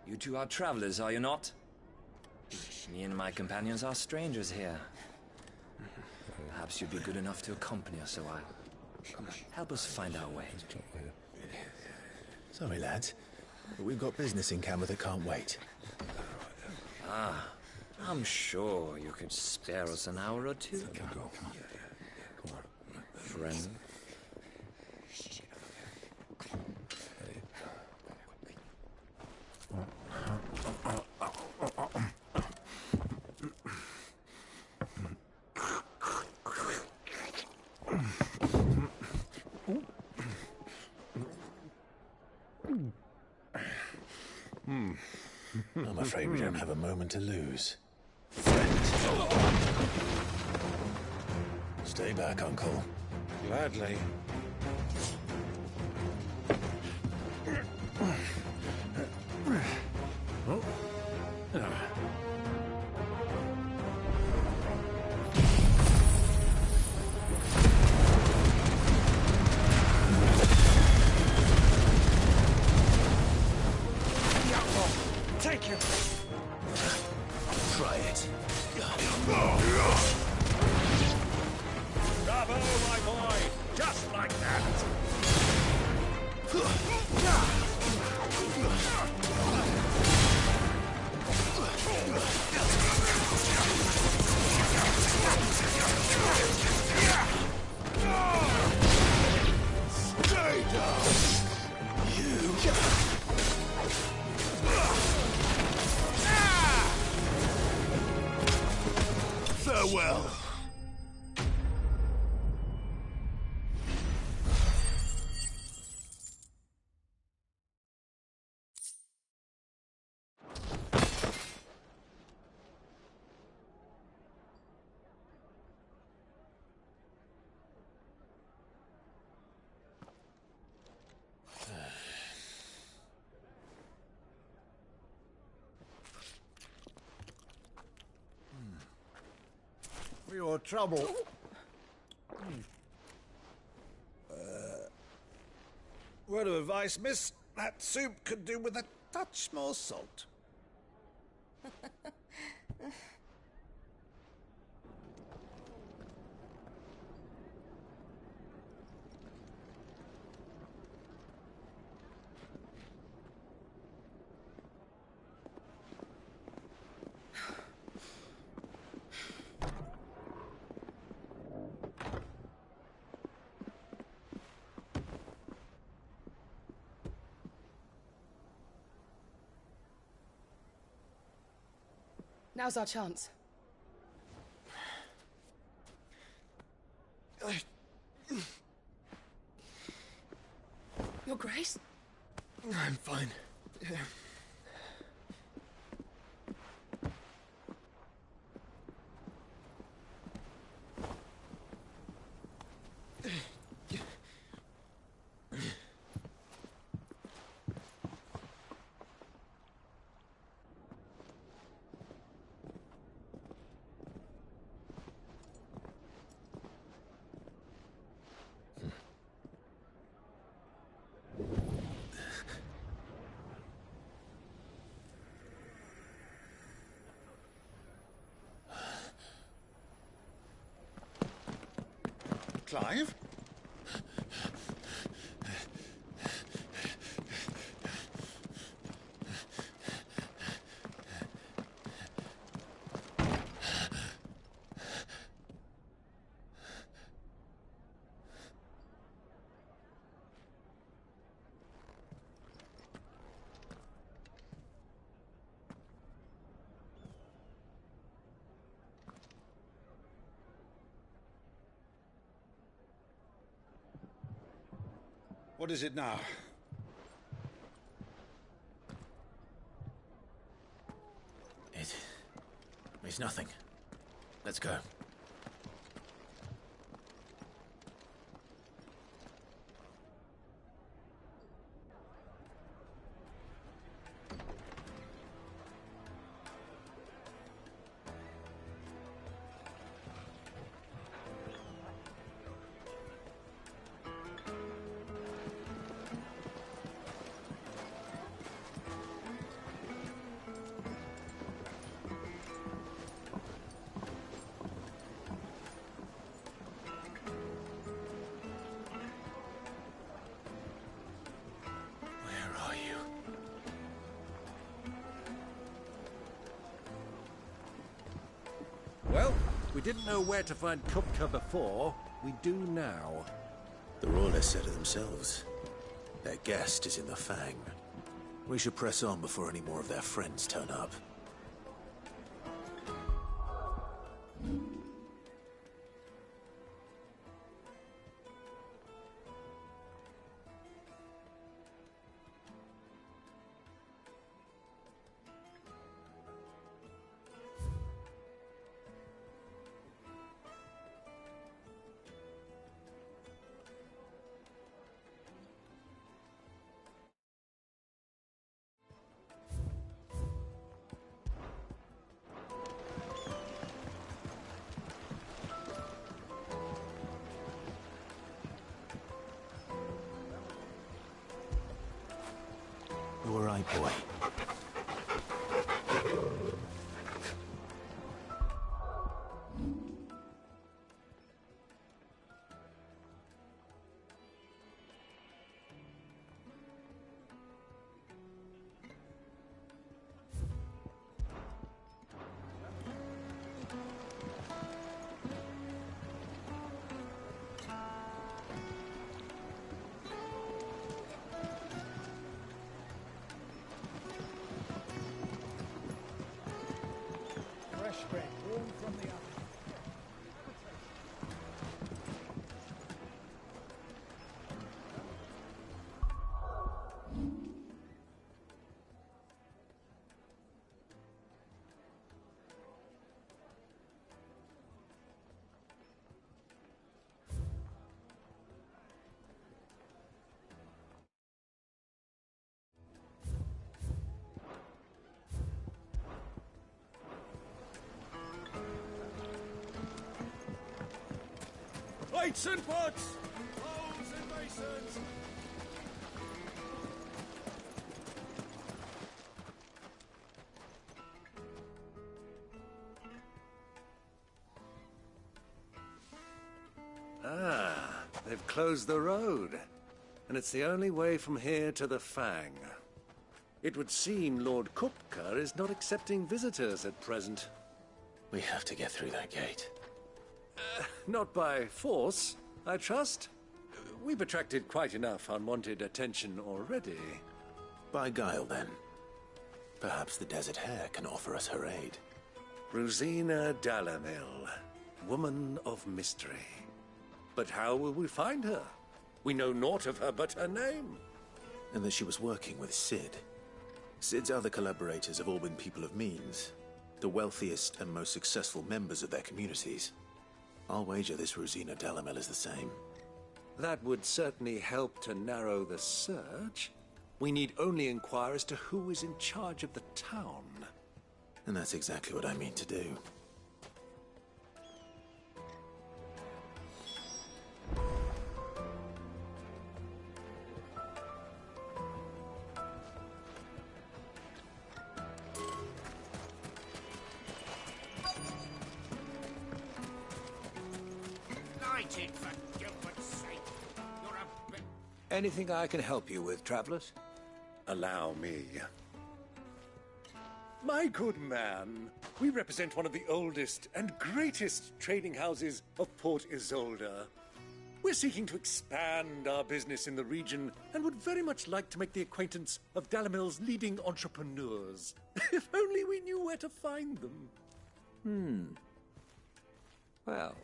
You two are travelers, are you not? Me and my companions are strangers here. Perhaps you'd be good enough to accompany us a while. Help us find our way. Sorry, lads, but we've got business in camera that can't wait. Ah, I'm sure you could spare us an hour or two. Come on. Friend. I'm afraid we don't have a moment to lose. Stay back, Uncle. Gladly. Take him! Try it. Bravo, my boy! Just like that! Stay down! You... Farewell. For your trouble. Word of advice, miss. That soup could do with a touch more salt. Now's our chance. Your Grace? I'm fine. Clive? What is it now? It's nothing. Let's go. Well, we didn't know where to find Kupka before. We do now. The Royalists said it themselves. Their guest is in the Fang. We should press on before any more of their friends turn up. All right, boy. Fresh bread, warm from the oven. Plates and pots! Bowls and basins! Ah, they've closed the road. And it's the only way from here to the Fang. It would seem Lord Kupka is not accepting visitors at present. We have to get through that gate. Not by force, I trust. We've attracted quite enough unwanted attention already. By guile, then. Perhaps the Desert Hare can offer us her aid. Rosina Dalamil, woman of mystery. But how will we find her? We know naught of her but her name. And that she was working with Sid. Sid's other collaborators have all been people of means, the wealthiest and most successful members of their communities. I'll wager this Rosina Dalamil is the same. That would certainly help to narrow the search. We need only inquire as to who is in charge of the town. And that's exactly what I mean to do. For Gilbert's sake. You're a bit... Anything I can help you with, travelers? Allow me. My good man, we represent one of the oldest and greatest trading houses of Port Isolde. We're seeking to expand our business in the region and would very much like to make the acquaintance of Dalamil's leading entrepreneurs. If only we knew where to find them. Well,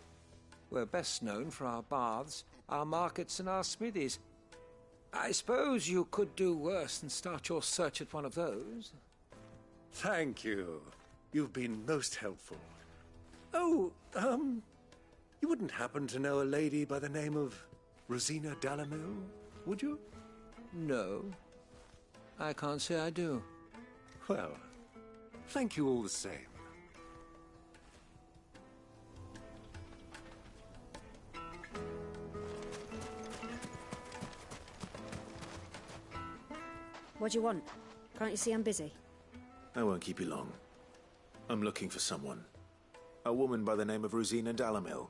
we're best known for our baths, our markets, and our smithies. I suppose you could do worse than start your search at one of those. Thank you. You've been most helpful. Oh, you wouldn't happen to know a lady by the name of Rosina Dalamil, would you? No. I can't say I do. Well, thank you all the same. What do you want? Can't you see I'm busy? I won't keep you long. I'm looking for someone. A woman by the name of Rosina Dalamil.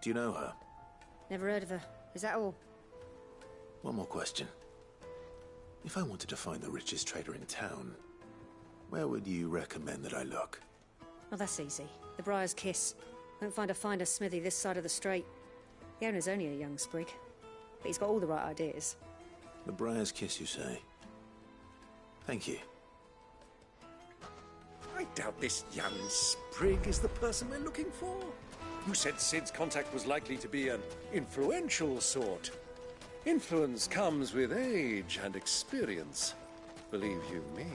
Do you know her? Never heard of her. Is that all? One more question. If I wanted to find the richest trader in town, where would you recommend that I look? Oh, that's easy. The Briar's Kiss. Won't find a finer smithy this side of the strait. The owner's only a young sprig, but he's got all the right ideas. The Briar's Kiss, you say? Thank you. I doubt this young sprig is the person we're looking for. You said Sid's contact was likely to be an influential sort. Influence comes with age and experience, believe you me.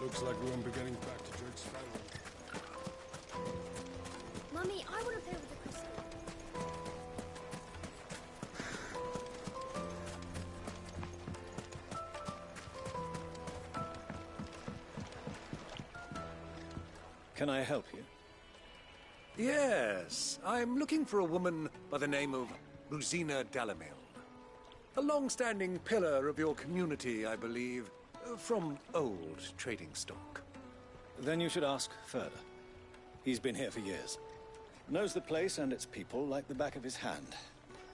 Looks like we won't be getting back to Drake's family. Mummy, I want to play with the crystal. Can I help you? Yes, I'm looking for a woman by the name of Rosina Dalamil. A long-standing pillar of your community, I believe, from old trading stock. Then you should ask further. He's been here for years. Knows the place and its people like the back of his hand.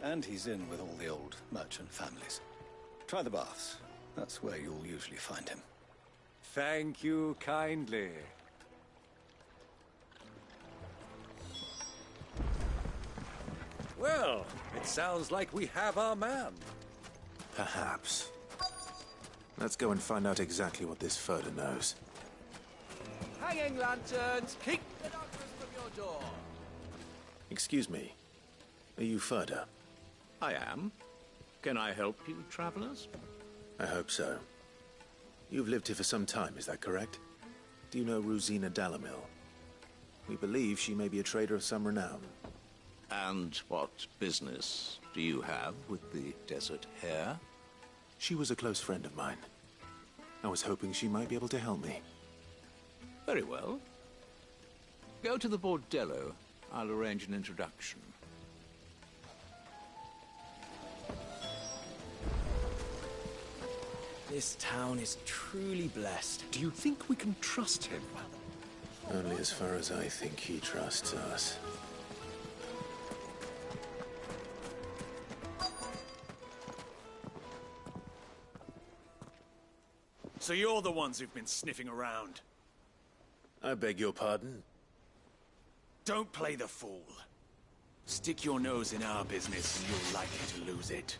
And he's in with all the old merchant families. Try the baths. That's where you'll usually find him. Thank you kindly. Well, it sounds like we have our man. Perhaps. Let's go and find out exactly what this Furder knows. Hanging lanterns, keep the darkness from your door. Excuse me. Are you Furder? I am. Can I help you, travelers? I hope so. You've lived here for some time, is that correct? Do you know Rosina Dalamil? We believe she may be a trader of some renown. And what business do you have with the Desert Hare? She was a close friend of mine. I was hoping she might be able to help me. Very well. Go to the bordello. I'll arrange an introduction. This town is truly blessed. Do you think we can trust him? Only as far as I think he trusts us. So you're the ones who've been sniffing around. I beg your pardon? Don't play the fool. Stick your nose in our business and you're likely to lose it.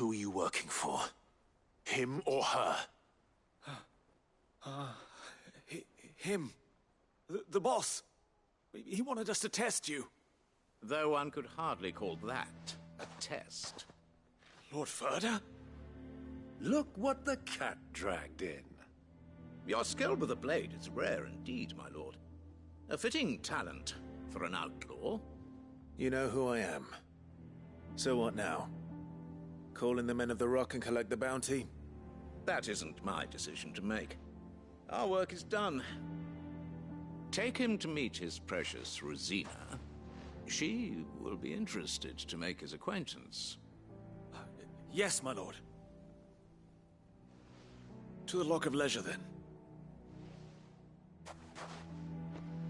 Who are you working for? Him or her? Him. The boss. He wanted us to test you. Though one could hardly call that a test. Lord Ferda? Look what the cat dragged in. Your skill with the blade is rare indeed, my lord. A fitting talent for an outlaw. You know who I am. So what now? Call in the Men of the Rock and collect the bounty? That isn't my decision to make. Our work is done. Take him to meet his precious Rosina. She will be interested to make his acquaintance. Yes, my lord. To the Lock of Leisure, then.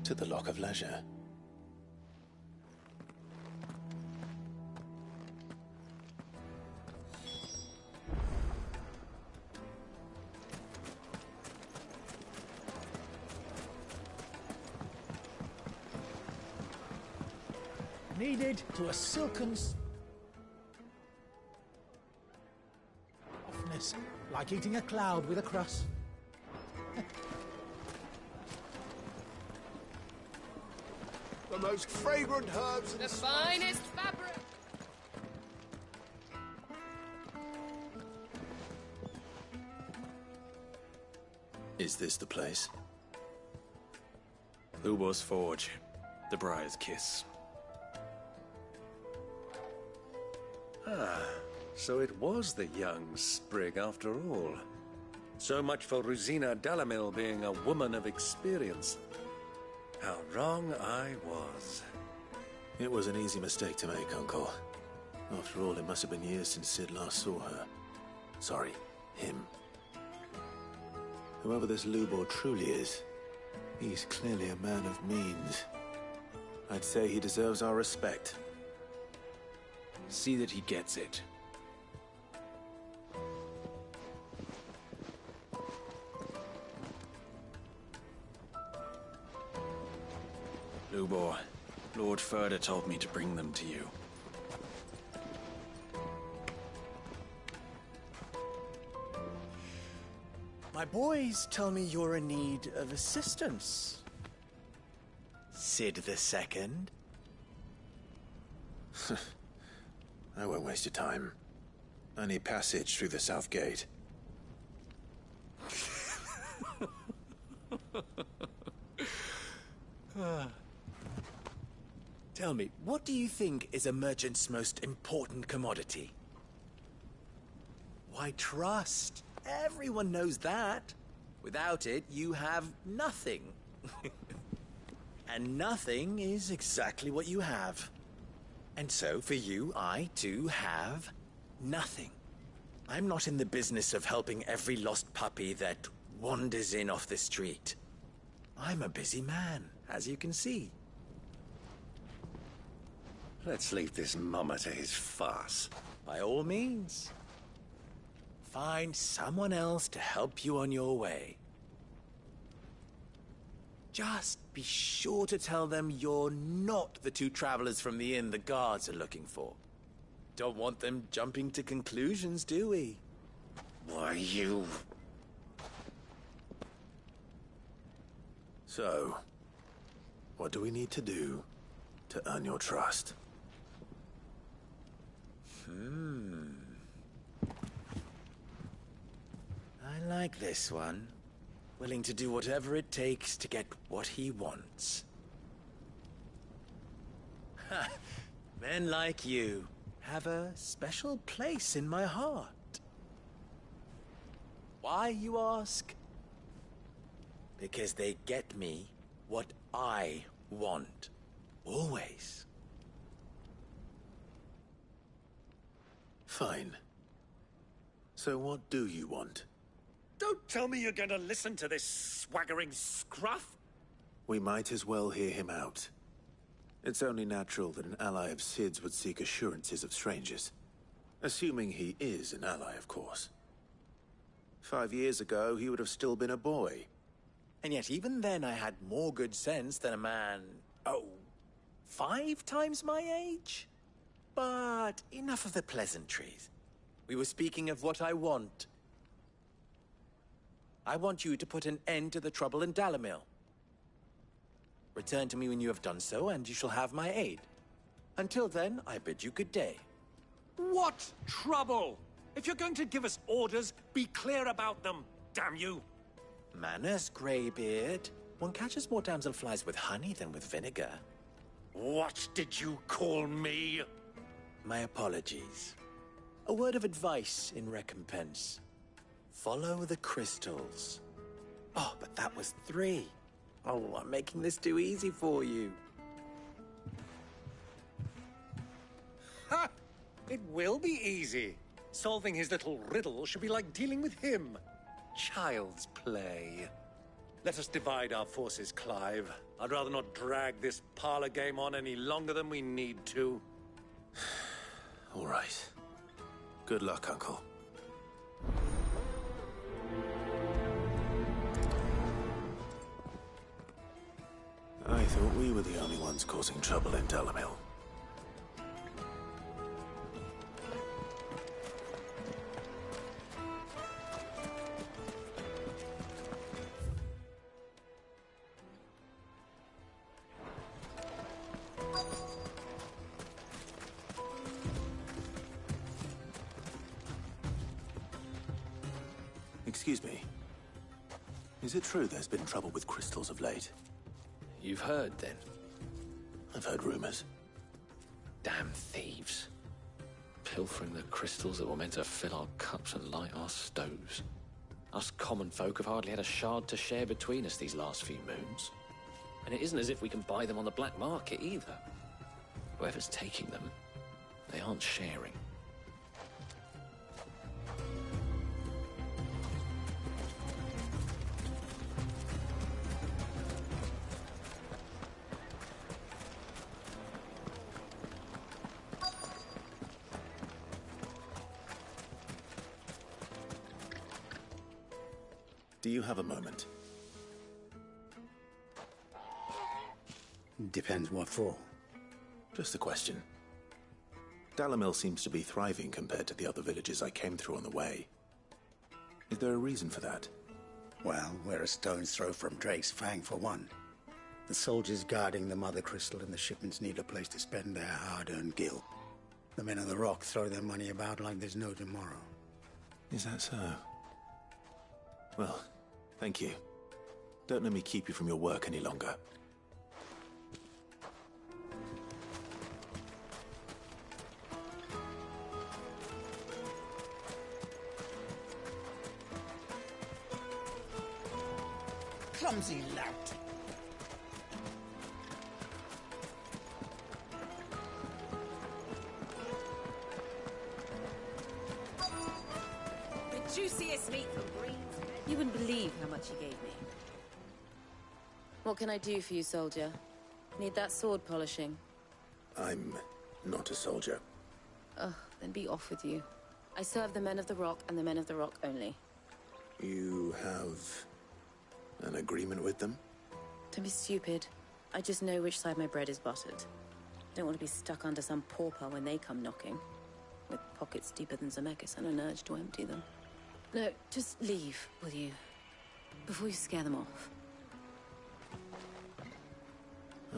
To the Lock of Leisure. Needed to a silken softness, like eating a cloud with a crust. The most fragrant herbs and The finest fabric. Is this the place? Lubo's Forge. The Briar's Kiss. Ah, so it was the young sprig after all. So much for Rosina Dalamil being a woman of experience. How wrong I was. It was an easy mistake to make, Uncle. After all, it must have been years since Sid last saw her. Sorry, him. Whoever this Lubor truly is, he's clearly a man of means. I'd say he deserves our respect. See that he gets it. Lubor, Lord Ferda told me to bring them to you. My boys tell me you're in need of assistance. Sid the Second? I won't waste your time. I need passage through the south gate. Tell me, what do you think is a merchant's most important commodity? Why, trust. Everyone knows that. Without it, you have nothing. And nothing is exactly what you have. And so, for you, I, too, have nothing. I'm not in the business of helping every lost puppy that wanders in off the street. I'm a busy man, as you can see. Let's leave this mummer to his farce. By all means. Find someone else to help you on your way. Just be sure to tell them you're not the two travelers from the inn the guards are looking for. Don't want them jumping to conclusions, do we? Why, you... So, what do we need to do to earn your trust? I like this one. Willing to do whatever it takes to get what he wants. Ha! Men like you have a special place in my heart. Why, you ask? Because they get me what I want. Always. Fine. So what do you want? Don't tell me you're going to listen to this swaggering scruff! We might as well hear him out. It's only natural that an ally of Sid's would seek assurances of strangers. Assuming he is an ally, of course. 5 years ago, he would have still been a boy. And yet even then I had more good sense than a man, 5 times my age? But enough of the pleasantries. We were speaking of what I want. I want you to put an end to the trouble in Dalamil. Return to me when you have done so, and you shall have my aid. Until then, I bid you good day. What trouble? If you're going to give us orders, be clear about them, damn you! Manners, Greybeard. One catches more damselflies with honey than with vinegar. What did you call me? My apologies. A word of advice in recompense. Follow the crystals. Oh, but that was 3. Oh, I'm making this too easy for you. Ha! It will be easy. Solving his little riddle should be like dealing with him. Child's play. Let us divide our forces, Clive. I'd rather not drag this parlor game on any longer than we need to. All right. Good luck, Uncle. I thought we were the only ones causing trouble in Dalamil. Excuse me. Is it true there's been trouble with crystals of late? You've heard, then? I've heard rumors. Damn thieves. Pilfering the crystals that were meant to fill our cups and light our stoves. Us common folk have hardly had a shard to share between us these last few moons. And it isn't as if we can buy them on the black market, either. Whoever's taking them, they aren't sharing. Do you have a moment? Depends what for. Just a question. Dalamil seems to be thriving compared to the other villages I came through on the way. Is there a reason for that? Well, we're a stone's throw from Drake's Fang, for one. The soldiers guarding the Mother Crystal and the shipments need a place to spend their hard-earned gil. The men of the Rock throw their money about like there's no tomorrow. Is that so? Well, thank you. Don't let me keep you from your work any longer. Clumsy lout! The juiciest meat from Green's. You wouldn't believe how much he gave me. What can I do for you, soldier? Need that sword polishing? I'm not a soldier. Ugh, then be off with you. I serve the men of the Rock and the men of the Rock only. You have an agreement with them? Don't be stupid. I just know which side my bread is buttered. Don't want to be stuck under some pauper when they come knocking. With pockets deeper than Zemeckis and an urge to empty them. No, just leave, will you? Before you scare them off.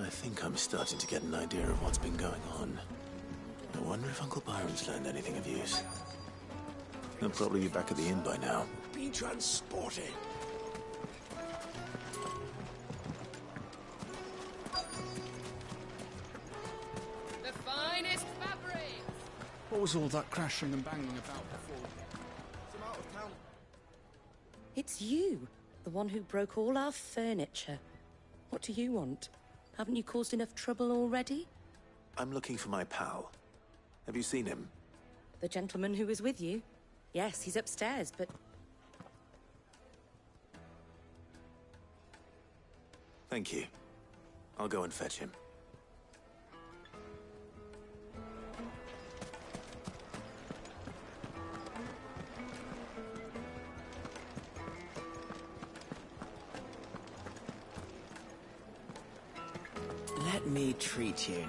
I think I'm starting to get an idea of what's been going on. I wonder if Uncle Byron's learned anything of use. He'll probably be back at the inn by now. Be transported. The finest fabrics! What was all that crashing and banging about before? Some out of town. It's you, the one who broke all our furniture. What do you want? Haven't you caused enough trouble already? I'm looking for my pal. Have you seen him? The gentleman who was with you? Yes, he's upstairs, but... Thank you. I'll go and fetch him. Let me treat you.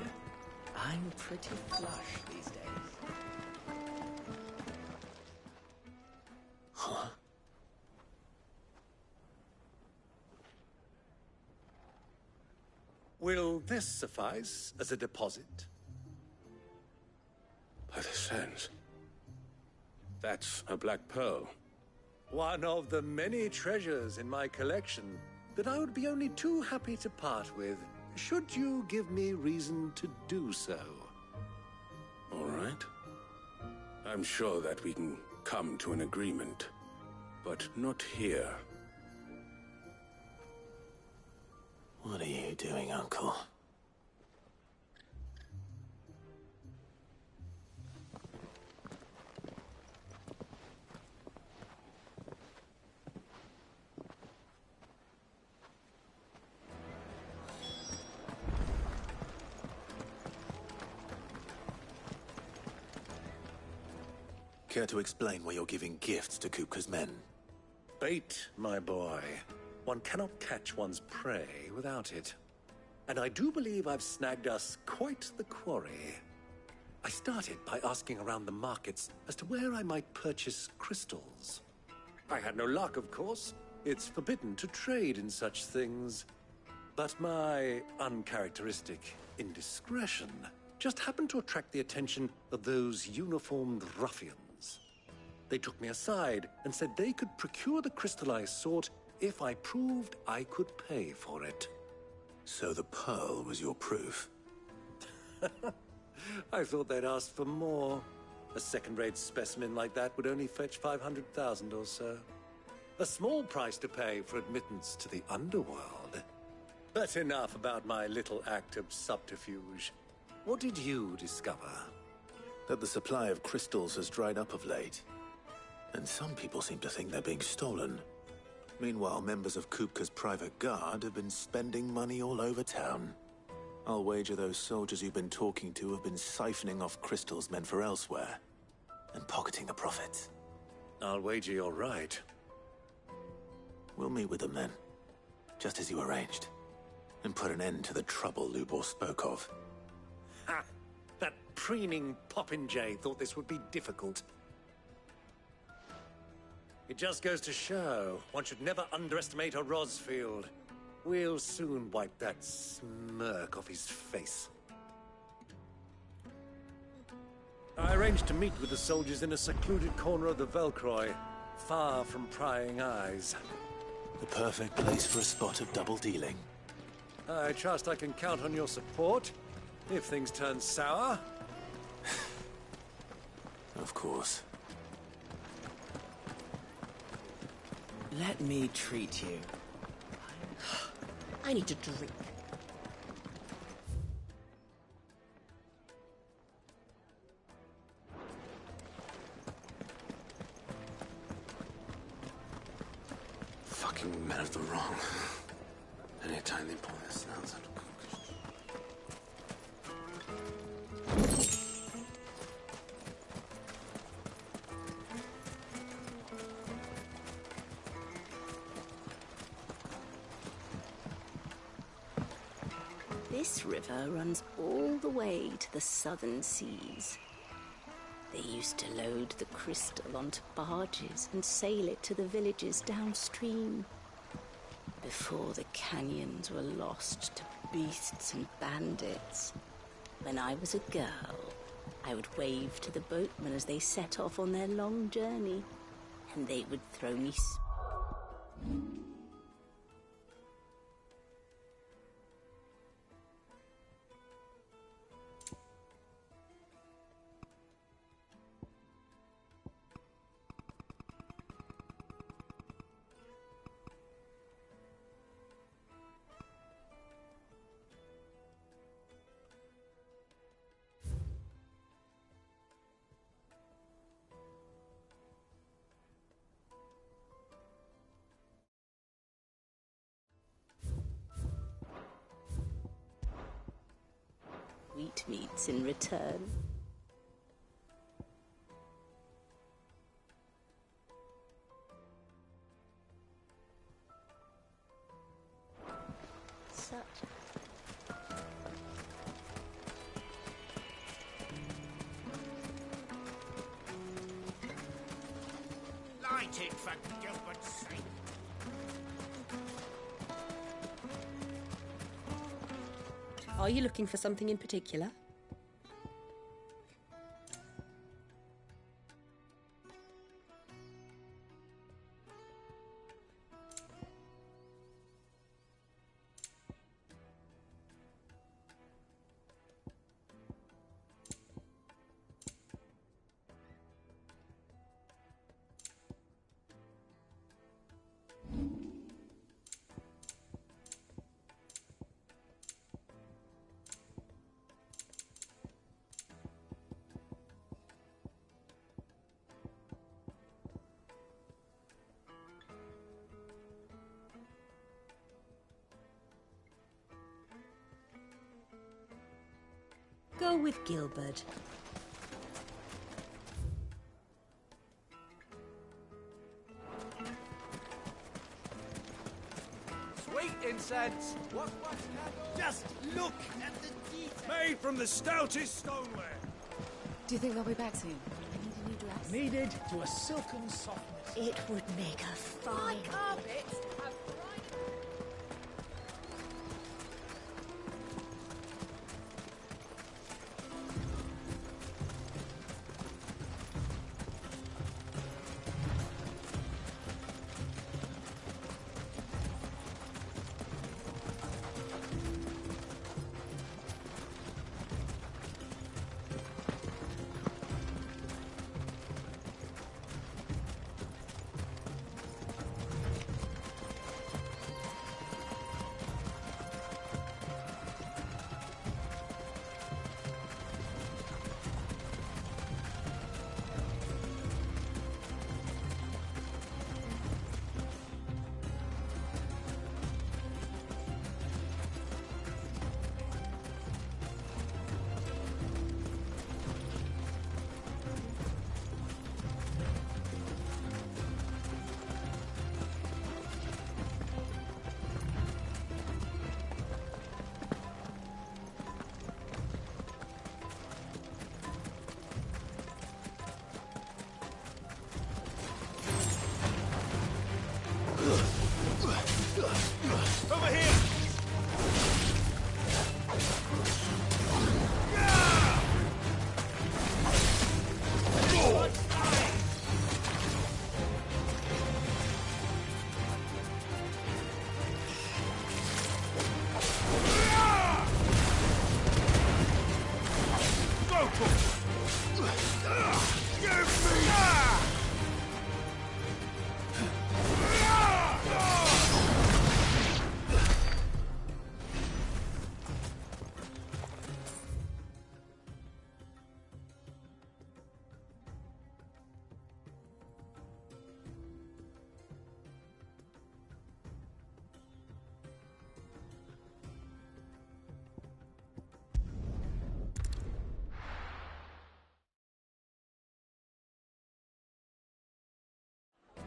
I'm pretty flush these days. this suffice as a deposit? By the sands. That's a black pearl. One of the many treasures in my collection that I would be only too happy to part with, should you give me reason to do so. All right. I'm sure that we can come to an agreement, but not here. What are you doing, Uncle? Care to explain why you're giving gifts to Kupka's men? Bait, my boy. One cannot catch one's prey without it. And I do believe I've snagged us quite the quarry. I started by asking around the markets as to where I might purchase crystals. I had no luck, of course. It's forbidden to trade in such things. But my uncharacteristic indiscretion just happened to attract the attention of those uniformed ruffians. They took me aside and said they could procure the crystal I sought if I proved I could pay for it. So the pearl was your proof? I thought they'd asked for more. A second-rate specimen like that would only fetch 500,000 or so. A small price to pay for admittance to the underworld. But enough about my little act of subterfuge. What did you discover? That the supply of crystals has dried up of late. And some people seem to think they're being stolen. Meanwhile, members of Kupka's private guard have been spending money all over town. I'll wager those soldiers you've been talking to have been siphoning off crystals meant for elsewhere, and pocketing the profits. I'll wager you're right. We'll meet with them then, just as you arranged, and put an end to the trouble Lubor spoke of. Ha! That preening popinjay thought this would be difficult. It just goes to show, one should never underestimate a Rosfield. We'll soon wipe that smirk off his face. I arranged to meet with the soldiers in a secluded corner of the Velcroy, far from prying eyes. The perfect place for a spot of double dealing. I trust I can count on your support, if things turn sour. Of course. Let me treat you. I need to drink. Fucking men of the wrong. Anytime they pull their snouts out of This river runs all the way to the southern seas. They used to load the crystal onto barges and sail it to the villages downstream. Before the canyons were lost to beasts and bandits. When I was a girl, I would wave to the boatmen as they set off on their long journey, and they would throw me sweetmeats in return. Such Light it, for Gilbert's sake. Are you looking for something in particular? Go with Gilbert. Sweet incense! What Just look at the detail! Made from the stoutest stoneware! Do you think they'll be back soon? I need a new dress. Kneaded to a silken softness. It would make a fine carpet. Over here!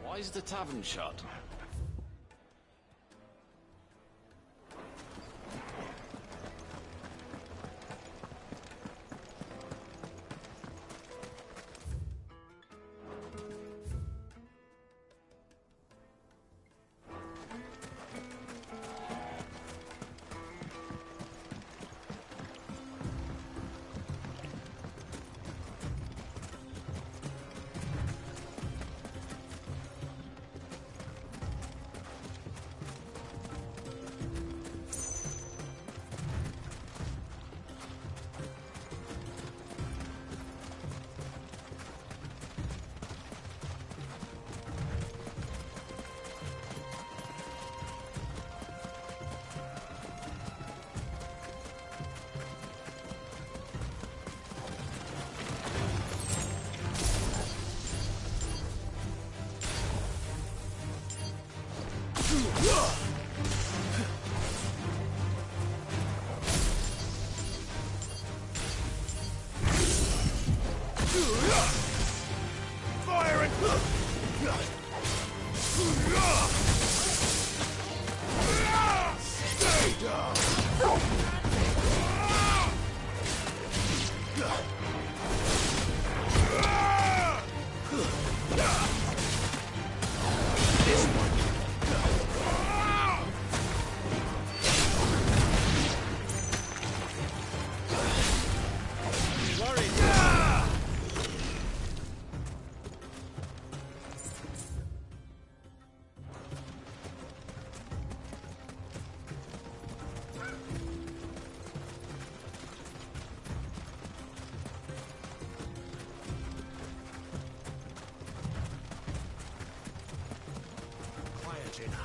Why is the tavern shut? Fire and... Stay down! This one. easy now.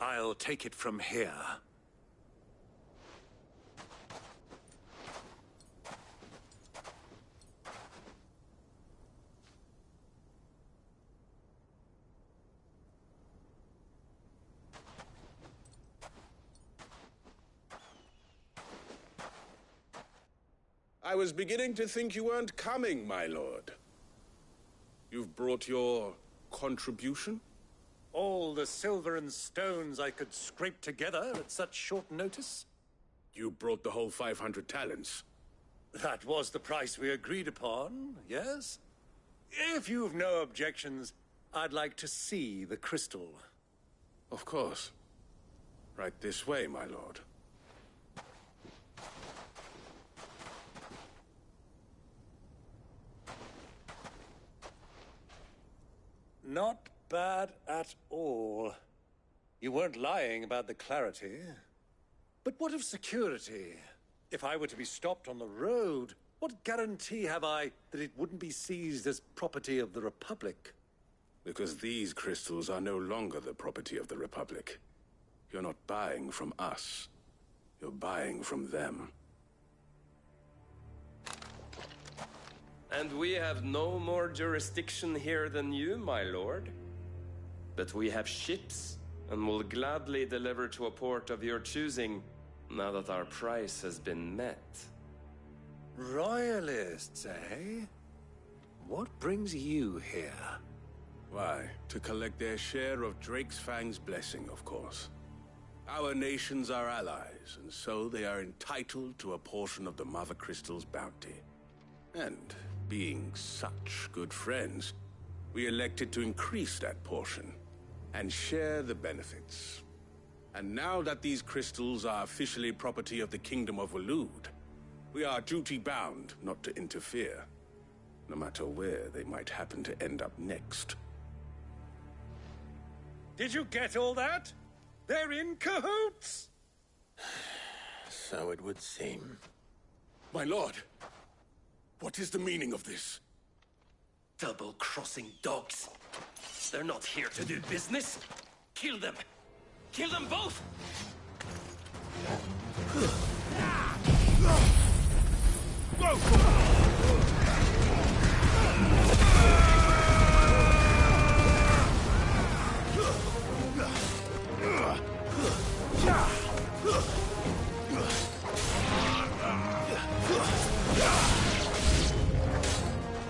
I'll take it from here. I was beginning to think you weren't coming, my lord. You've brought your contribution? All the silver and stones I could scrape together at such short notice? You brought the whole 500 talents. That was the price we agreed upon, yes? If you've no objections, I'd like to see the crystal. Of course. Right this way, my lord. Not bad at all. You weren't lying about the clarity. But what of security? If I were to be stopped on the road, what guarantee have I that it wouldn't be seized as property of the Republic? Because these crystals are no longer the property of the Republic. You're not buying from us. You're buying from them. And we have no more jurisdiction here than you, my lord. But we have ships, and will gladly deliver to a port of your choosing, now that our price has been met. Royalists, eh? What brings you here? Why, to collect their share of Drake's Fang's blessing, of course. Our nations are allies, and so they are entitled to a portion of the Mother Crystal's bounty. And being such good friends, we elected to increase that portion and share the benefits. And now that these crystals are officially property of the Kingdom of Waloed, we are duty-bound not to interfere, no matter where they might happen to end up next. Did you get all that? They're in cahoots! So it would seem. My lord, what is the meaning of this? Double-crossing dogs. They're not here to do business. Kill them. Kill them both!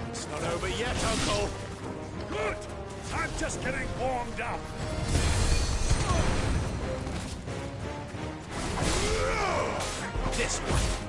It's not over yet, Uncle. Good! I'm just getting warmed up. This one.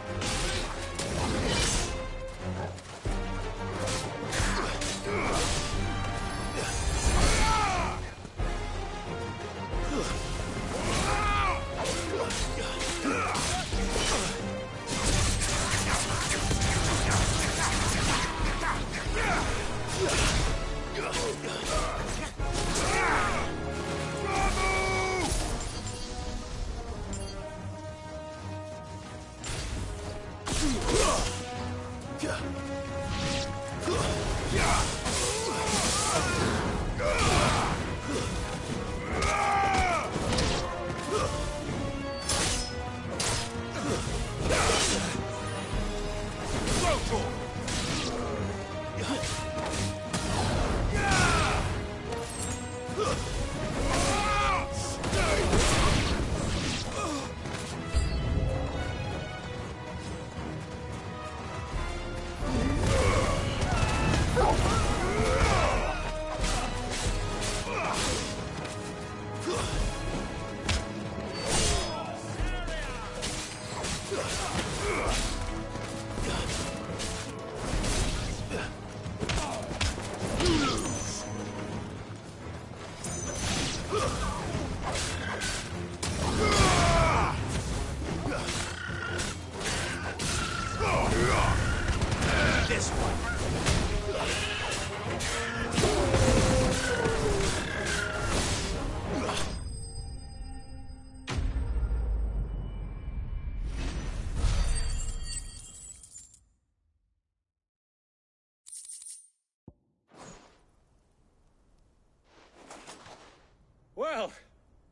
Well,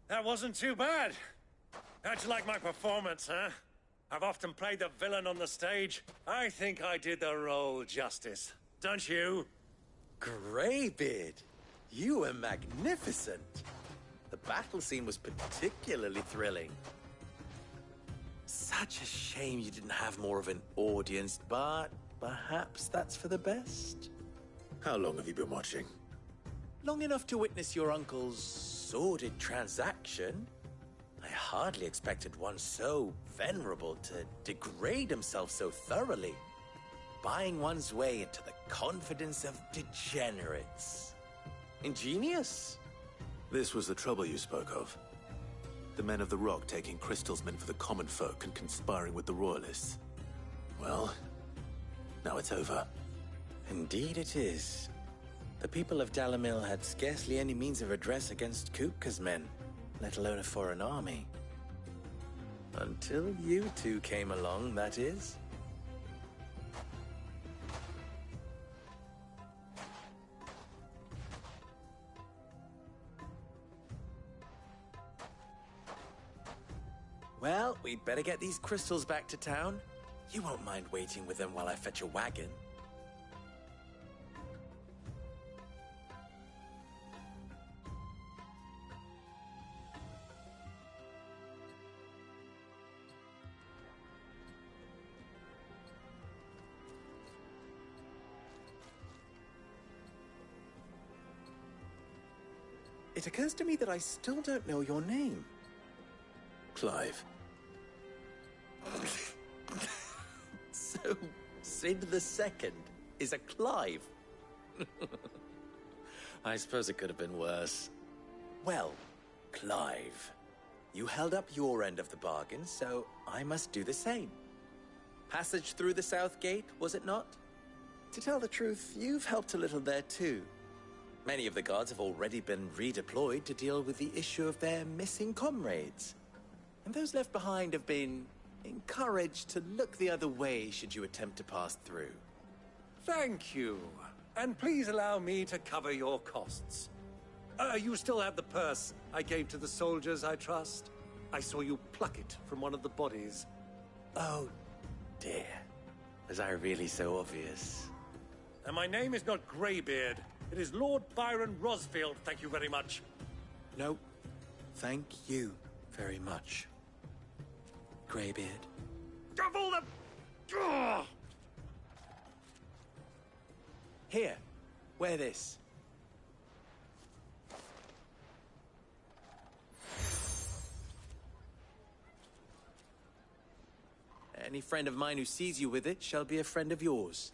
that wasn't too bad. How'd you like my performance, huh? I've often played the villain on the stage. I think I did the role justice. Don't you? Greybeard, you were magnificent. The battle scene was particularly thrilling. Such a shame you didn't have more of an audience, but perhaps that's for the best. How long have you been watching? Long enough to witness your uncle's sordid transaction. I hardly expected one so venerable to degrade himself so thoroughly, buying one's way into the confidence of degenerates. Ingenious. This was the trouble you spoke of. The men of the Rock taking crystals meant for the common folk and conspiring with the Royalists. Well, now it's over. Indeed it is. The people of Dalamil had scarcely any means of redress against Kupka's men, let alone a foreign army. Until you two came along, that is. Well, we'd better get these crystals back to town. You won't mind waiting with them while I fetch a wagon. It occurs to me that I still don't know your name. Clive. So, Sid the Second is a Clive? I suppose it could have been worse. Well, Clive, you held up your end of the bargain, so I must do the same. Passage through the South Gate, was it not? To tell the truth, you've helped a little there too. Many of the guards have already been redeployed to deal with the issue of their missing comrades. And those left behind have been encouraged to look the other way should you attempt to pass through. Thank you. And please allow me to cover your costs. You still have the purse I gave to the soldiers, I trust? I saw you pluck it from one of the bodies. Oh, dear. Was I really so obvious? And my name is not Greybeard. It is Lord Byron Rosfield, thank you very much. No, thank you very much, Greybeard. Of all the... Ugh! Here, wear this. Any friend of mine who sees you with it shall be a friend of yours.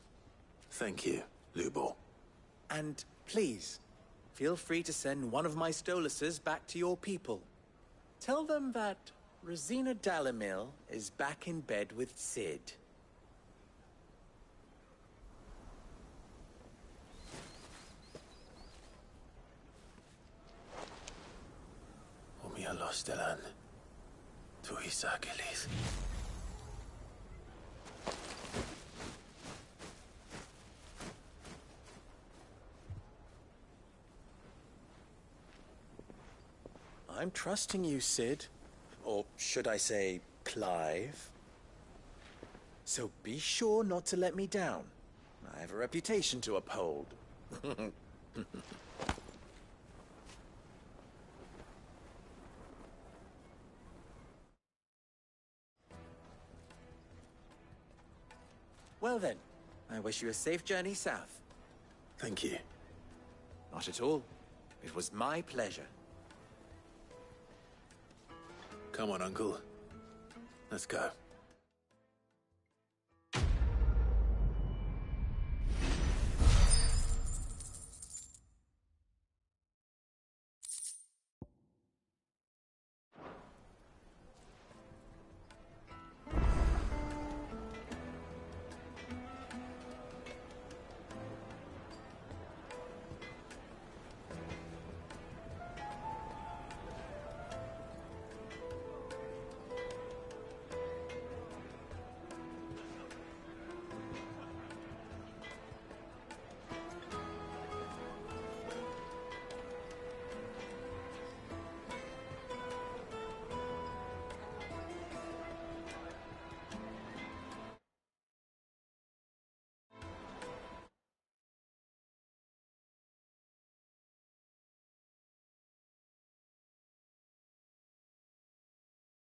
Thank you, Lubor. And please, feel free to send one of my Stoluses back to your people. Tell them that Rosina Dalamil is back in bed with Sid. Omia Lostelan. Tuisa Achilles. I'm trusting you, Sid. Or should I say, Clive. So be sure not to let me down. I have a reputation to uphold. Well then, I wish you a safe journey south. Thank you. Not at all. It was my pleasure. Come on, Uncle. Let's go.